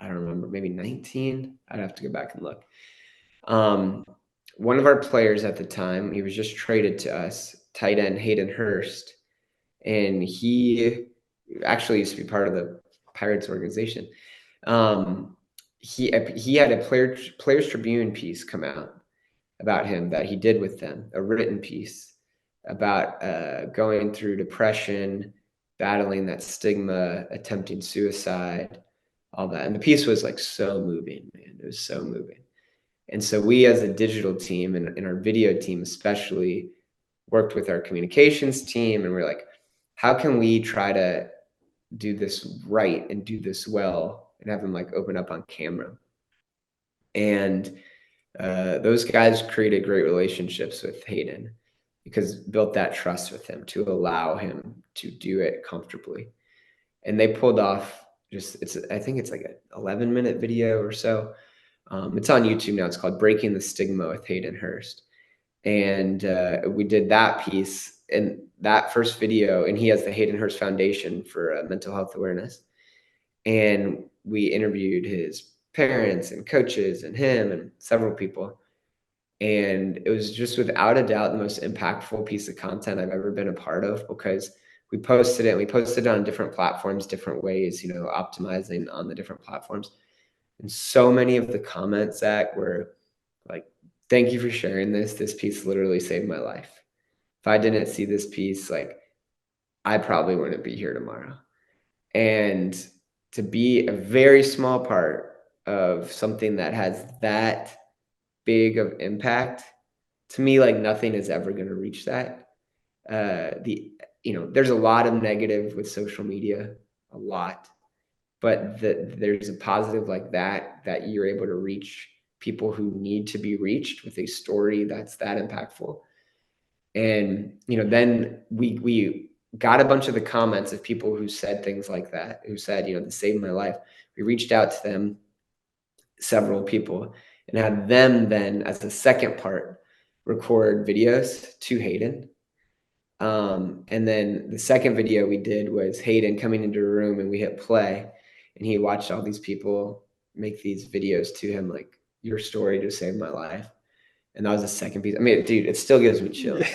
I don't remember, maybe 19. I'd have to go back and look. Um, One of our players at the time, he was just traded to us, tight end Hayden Hurst, and he actually used to be part of the Pirates organization. Um, he had a Players Tribune piece come out about him that he did with them, a written piece about going through depression, battling that stigma, attempting suicide, all that. And the piece was like so moving, man. It was so moving. And so we, as a digital team and our video team especially, worked with our communications team, and we're like, how can we try to do this right and do this well and have them like open up on camera? And those guys created great relationships with Hayden because built that trust with him to allow him to do it comfortably. And they pulled off I think it's like an 11-minute video or so. It's on YouTube now. It's called Breaking the Stigma with Hayden Hurst. And we did that piece in that first video. And he has the Hayden Hurst Foundation for mental health awareness. And we interviewed his parents and coaches and him and several people. And it was just without a doubt the most impactful piece of content I've ever been a part of because we posted it on different platforms, different ways, optimizing on the different platforms. And so many of the comments, Zach, were like, thank you for sharing this. This piece literally saved my life. If I didn't see this piece, like I probably wouldn't be here tomorrow. And to be a very small part of something that has that big of impact, to me, like nothing is ever going to reach that. There's a lot of negative with social media, a lot, but there's a positive like that you're able to reach people who need to be reached with a story that's that impactful. And then we got a bunch of the comments of people who said things like that, who said, this saved my life. We reached out to them, several people, and had them then, as the second part, record videos to Hayden. And then the second video we did was Hayden coming into a room, and we hit play, and he watched all these people make these videos to him, like, your story just saved my life. And that was the second piece. I mean, dude, it still gives me chills.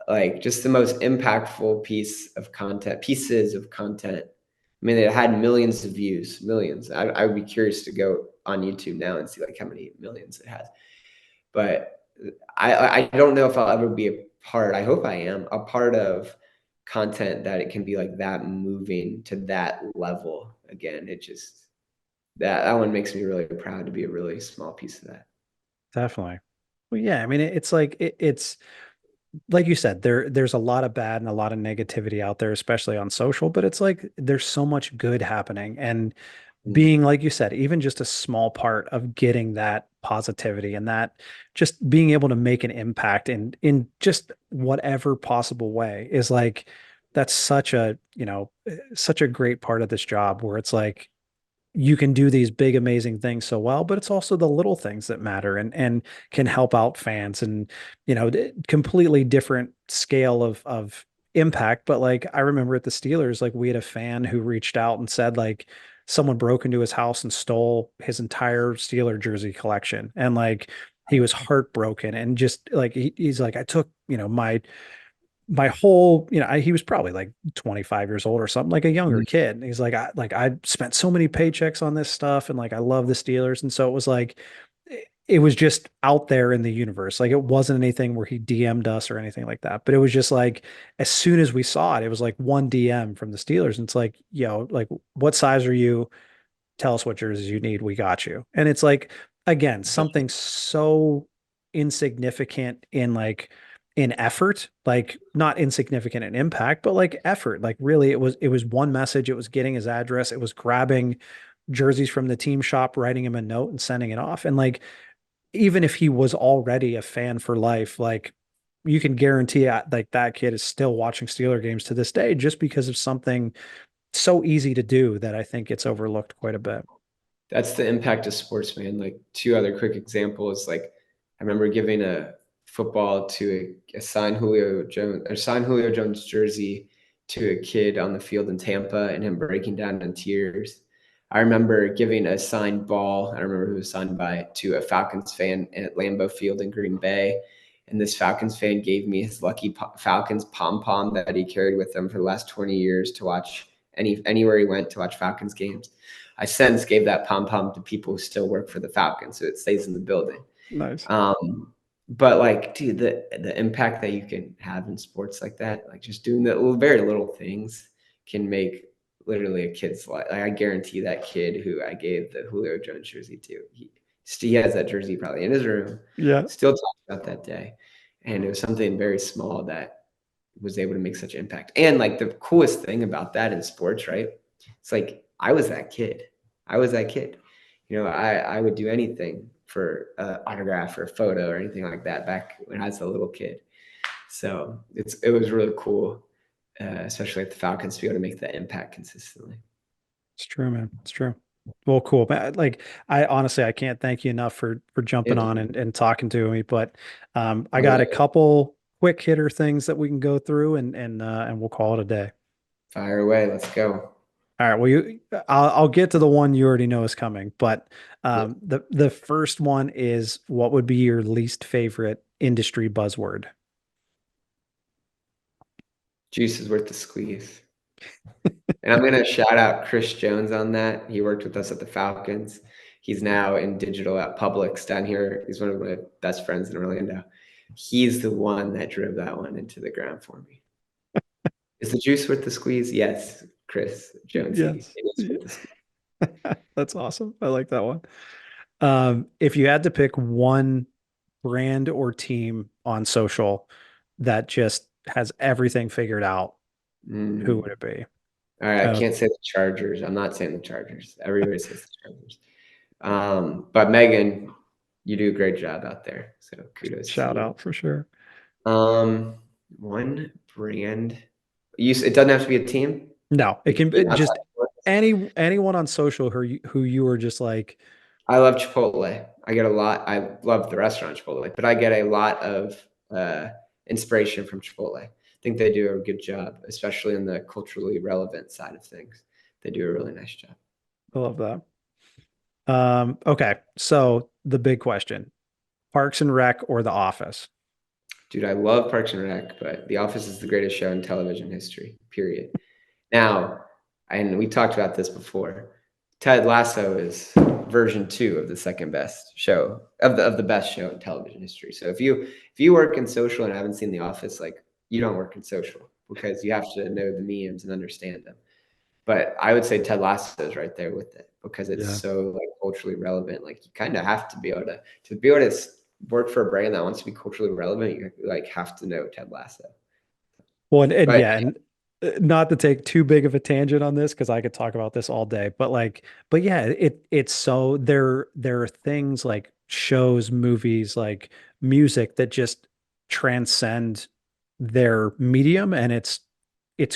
Like, just the most impactful pieces of content. I mean, it had millions of views, millions. I would be curious to go on YouTube now and see like how many millions it has. But I don't know if I'll ever be a part. I hope I am a part of content that it can be like that, moving to that level again. It just, that one makes me really proud to be a really small piece of that. Definitely. Well, yeah, I mean, it's like it's like you said, there's a lot of bad and a lot of negativity out there, especially on social, but it's like there's so much good happening. And Mm. being, like you said, even just a small part of getting that positivity and that just being able to make an impact in just whatever possible way is like that's such a, such a great part of this job where it's like you can do these big amazing things so well, but it's also the little things that matter and can help out fans and completely different scale of impact. But like I remember at the Steelers, like we had a fan who reached out and said like someone broke into his house and stole his entire Steeler jersey collection, and like he was heartbroken and just like he's like I took my whole, he was probably like 25 years old or something, like a younger Mm. kid. And he's like, I spent so many paychecks on this stuff, and like I love the Steelers. And so it was like it was just out there in the universe. Like it wasn't anything where he DM'd us or anything like that. But it was just like as soon as we saw it, it was like one DM from the Steelers. And it's like, like what size are you? Tell us what jerseys you need. We got you. And it's like, again, something so insignificant in effort, like not insignificant in impact, but like effort. Like really it was one message. It was getting his address. It was grabbing jerseys from the team shop, writing him a note and sending it off. And like, even if he was already a fan for life, like you can guarantee like that kid is still watching Steeler games to this day just because of something so easy to do that I think it's overlooked quite a bit. That's the impact of sports, man. Like, two other quick examples. Like, I remember giving a football to a signed Julio Jones jersey to a kid on the field in Tampa, and him breaking down in tears. I remember giving a signed ball. I don't remember who it was signed by, to a Falcons fan at Lambeau Field in Green Bay. And this Falcons fan gave me his lucky Falcons pom pom that he carried with him for the last 20 years to watch anywhere he went to watch Falcons games. I since gave that pom pom to people who still work for the Falcons, so it stays in the building. Nice. But like, dude, the impact that you can have in sports like that, like just doing the very little things, can make literally a kid's life. Like, I guarantee that kid who I gave the Julio Jones jersey to, he has that jersey probably in his room, Yeah. still talks about that day, and it was something very small that was able to make such impact. And like the coolest thing about that in sports, right? It's like I was that kid. I was that kid. I would do anything for an autograph or a photo or anything like that back when I was a little kid. So it was really cool, especially at the Falcons, to be able to make that impact consistently. It's true, man. It's true. Well, cool. Like I honestly I can't thank you enough for Yeah, jumping on dude. and talking to me. But I Oh got a yeah, couple quick hitter things that we can go through and we'll call it a day. fire away. Let's go. All right. Well, I'll get to the one you already know is coming, but Yeah. the first one is what would be your least favorite industry buzzword? Juice is worth the squeeze. And I'm going to shout out Chris Jones on that. He worked with us at the Falcons. He's now in digital at Publix down here. He's one of my best friends in Orlando. He's the one that drove that one into the ground for me. Is the juice worth the squeeze? Yes, Chris Jonesy. Yes. It is worth the squeeze. That's awesome. I like that one. If you had to pick one brand or team on social that just has everything figured out, who Mm. would it be? All right, I Uh, can't say the Chargers. I'm not saying the Chargers. Everybody says the Chargers. But Megan, you do a great job out there. So kudos to Shout you. out for sure. Um, One brand. It doesn't have to be a team. No, it It can can be be an outside just influence. anyone on social who you were just like, I love Chipotle. I get a lot. I love the restaurant Chipotle, but I get a lot of inspiration from Chipotle. I think they do a good job, especially on the culturally relevant side of things. They do a really nice job. I love that. Okay, so the big question: Parks and Rec or The Office? Dude, I love Parks and Rec, but The Office is the greatest show in television history, period. Now, and we talked about this before. Ted Lasso is version 2 of the second best show of the best show in television history. So if you work in social and haven't seen The Office, like you don't work in social because you have to know the memes and understand them. But I would say Ted Lasso is right there with it because it's Yeah. so like culturally relevant. Like you kind of have to be able to be able to work for a brand that wants to be culturally relevant. You like have to know Ted Lasso. Well, and But yeah, and not to take too big of a tangent on this because I could talk about this all day, but like, but yeah, it's so there are things like shows, movies, like music that just transcend their medium and it's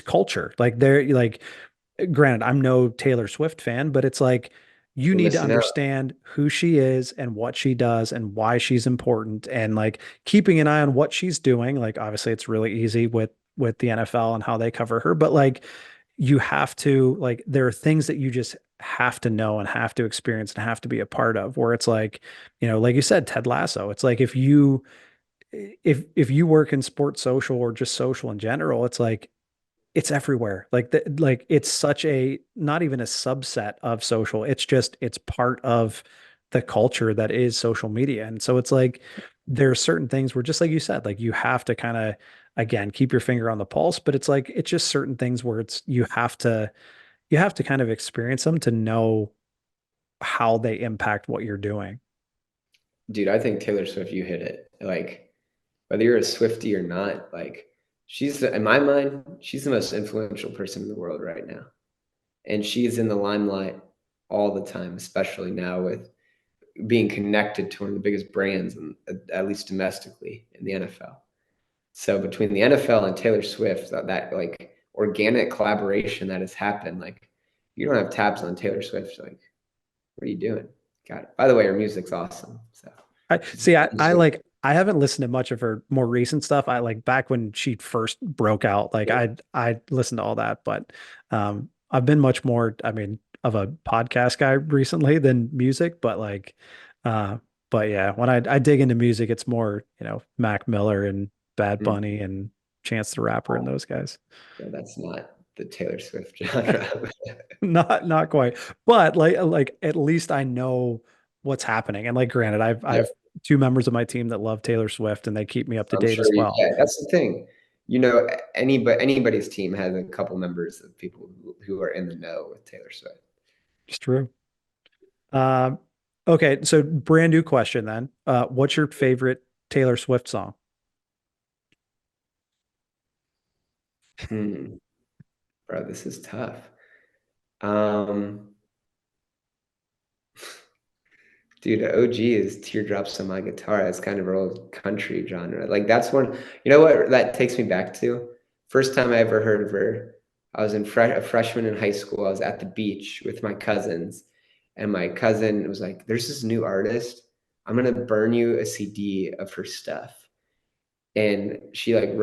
culture. Like they're like, granted, I'm no Taylor Swift fan, but it's like you you're need to missing out. understand who she is and what she does and why she's important and like keeping an eye on what she's doing. Like obviously it's really easy with the NFL and how they cover her, but like you have to like there are things that you just have to know and have to experience and have to be a part of where it's like, like you said, Ted Lasso. It's like if you work in sports social or just social in general, it's like it's everywhere. Like it's such a not even a subset of social. It's just it's part of the culture that is social media. And so it's like there are certain things where just like you said, like you have to kind of again keep your finger on the pulse, but it's like it's just certain things where it's you have to kind of experience them to know how they impact what you're doing. Dude, I think Taylor Swift, you hit it. Like, whether you're a Swiftie or not, like, in my mind, she's the most influential person in the world right now. And she's in the limelight all the time, especially now with being connected to one of the biggest brands, at least domestically, in the NFL. So between the NFL and Taylor Swift, that like organic collaboration that has happened, like, you don't have tabs on Taylor Swift, like, what are you doing? Got it. By the way, her music's awesome. So I she's, see. I like. I haven't listened to much of her more recent stuff. I like back when she first broke out. Like I listened to all that, but I've been much more. I mean, of a podcast guy recently than music. But like, uh, but yeah, when I dig into music, it's more Mac Miller and Bad mm, Bunny and Chance the Rapper and those guys. yeah, that's not the Taylor Swift genre. Not quite, but like at least I know what's happening. And like, granted, Yeah, I've two members of my team that love Taylor Swift, and they keep me up to I'm date sure as you. well. Yeah, that's the thing. Anybody's team has a couple members of people who are in the know with Taylor Swift. It's true. Um, okay, so brand new question then. What's your favorite Taylor Swift song? Hmm, bro, this is tough. Um, Dude, the OG is Teardrops on My Guitar. That's kind of old country genre. Like that's one, you know what that takes me back to? First time I ever heard of her, I was a freshman in high school. I was at the beach with my cousins, and my cousin was like, "There's this new artist. I'm gonna burn you a CD of her stuff." And she like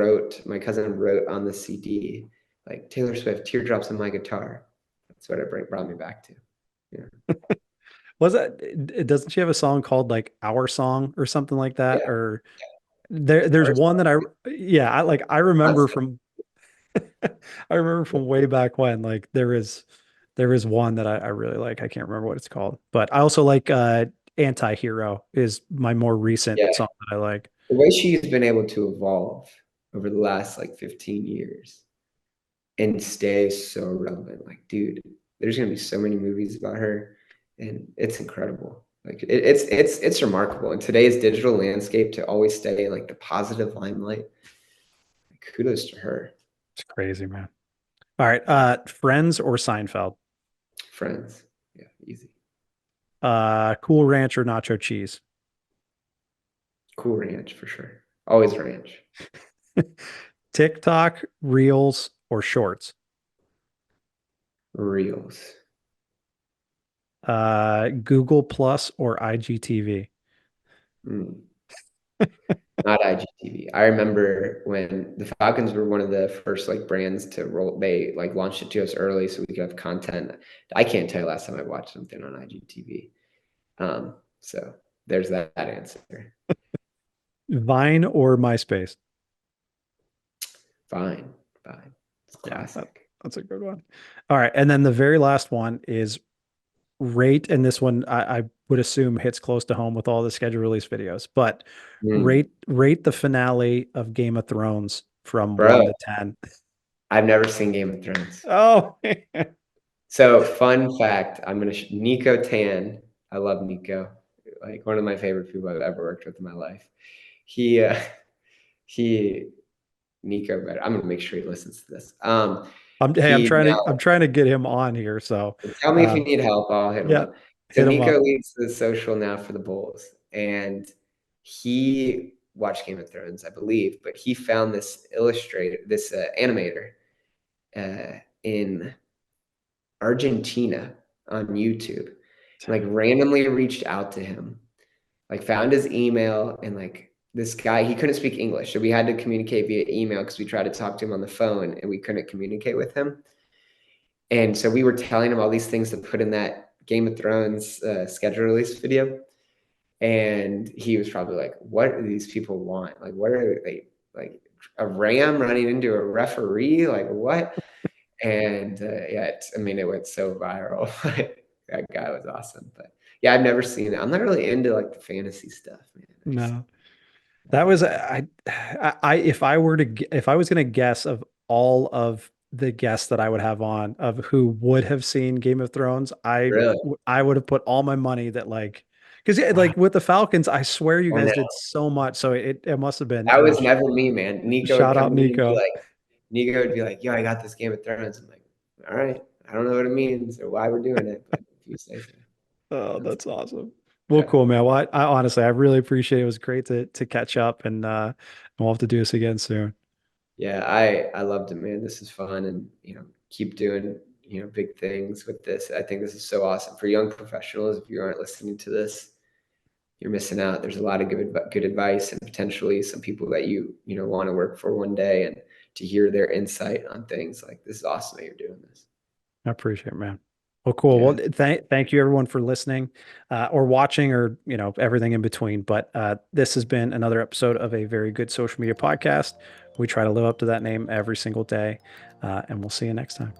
my cousin wrote on the CD, like Taylor Swift, Teardrops on My Guitar. That's what it brought me back to. Yeah. Was that doesn't she have a song called like Our Song or something like that? Yeah. Or there's Our one that song. yeah, I remember Concept. from I remember from way back when, like there is one that I really like. I can't remember what it's called, but I also like Anti-Hero is my more recent Yeah. song that I like. The way she's been able to evolve over the last like 15 years and stay so relevant. Like, dude, there's gonna be so many movies about her, and it's incredible. Like, it's remarkable in today's digital landscape to always stay in like the positive limelight. Like, kudos to her. It's crazy, man. All right, Yeah. Friends or Seinfeld? Friends, yeah, easy. Cool Ranch or Nacho Cheese? Cool Ranch for sure. Always Ranch. TikTok, Reels, or shorts? Reels. Google Plus or IGTV? Hmm. Not IGTV. I remember when the Falcons were one of the first like brands to roll. They like launched it to us early so we could have content. I can't tell you last time I watched something on IGTV. So there's that answer. Vine or MySpace? Fine, fine. It's Yeah, classic. that's a good one. All right. And then the very last one is rate, and this one I would assume hits close to home with all the schedule release videos, but Mm. rate the finale of Game of Thrones from Bro, 1 to 10. I've never seen Game of Thrones. Oh, So fun fact, I'm gonna Nico Tan. I love Nico, like one of my favorite people I've ever worked with in my life. He he Nico better. I'm gonna make sure he listens to this. hey, He I'm trying to get him on here. So, tell me if you um, need help. I'll hit him yeah, up. So hit him Nico up. leads the social now for the Bulls, and he watched Game of Thrones, I believe, but he found this illustrator, this animator in Argentina on YouTube, and like randomly reached out to him, like found his email, and like this guy, he couldn't speak English, so we had to communicate via email because we tried to talk to him on the phone and we couldn't communicate with him. And so we were telling him all these things to put in that Game of Thrones schedule release video. And he was probably like, what do these people want? Like, what are they like? A ram running into a referee? Like, what? And yeah, I mean, it went so viral. That guy was awesome. But yeah, I've never seen it. I'm not really into like the fantasy stuff, man. No, that was if I were to if I was going to guess of all of the guests that I would have on of who would have seen Game of Thrones, Really? I would have put all my money that like because Wow. like with the Falcons, I swear you I guys know. did so much, so it must have been. That was never me, man. Nico would Shout come out to me and be Nico. like, Nico would be like, yo, I got this Game of Thrones. I'm like, all right. I don't know what it means or why we're doing it, but if you say so. Oh, That's that's cool. awesome. Well, Yeah. cool, man. Well, I honestly I really appreciate it. It was great to catch up, and we'll have to do this again soon. Yeah, I loved it, man. This is fun, and keep doing big things with this. I think this is so awesome for young professionals. If you aren't listening to this, you're missing out. There's a lot of good advice and potentially some people that you want to work for one day, and to hear their insight on things like this is awesome that you're doing this. I appreciate it, man. Well, cool. Well, Yeah. thank you everyone for listening, or watching, or everything in between. But this has been another episode of a very good social media podcast. We try to live up to that name every single day, and we'll see you next time.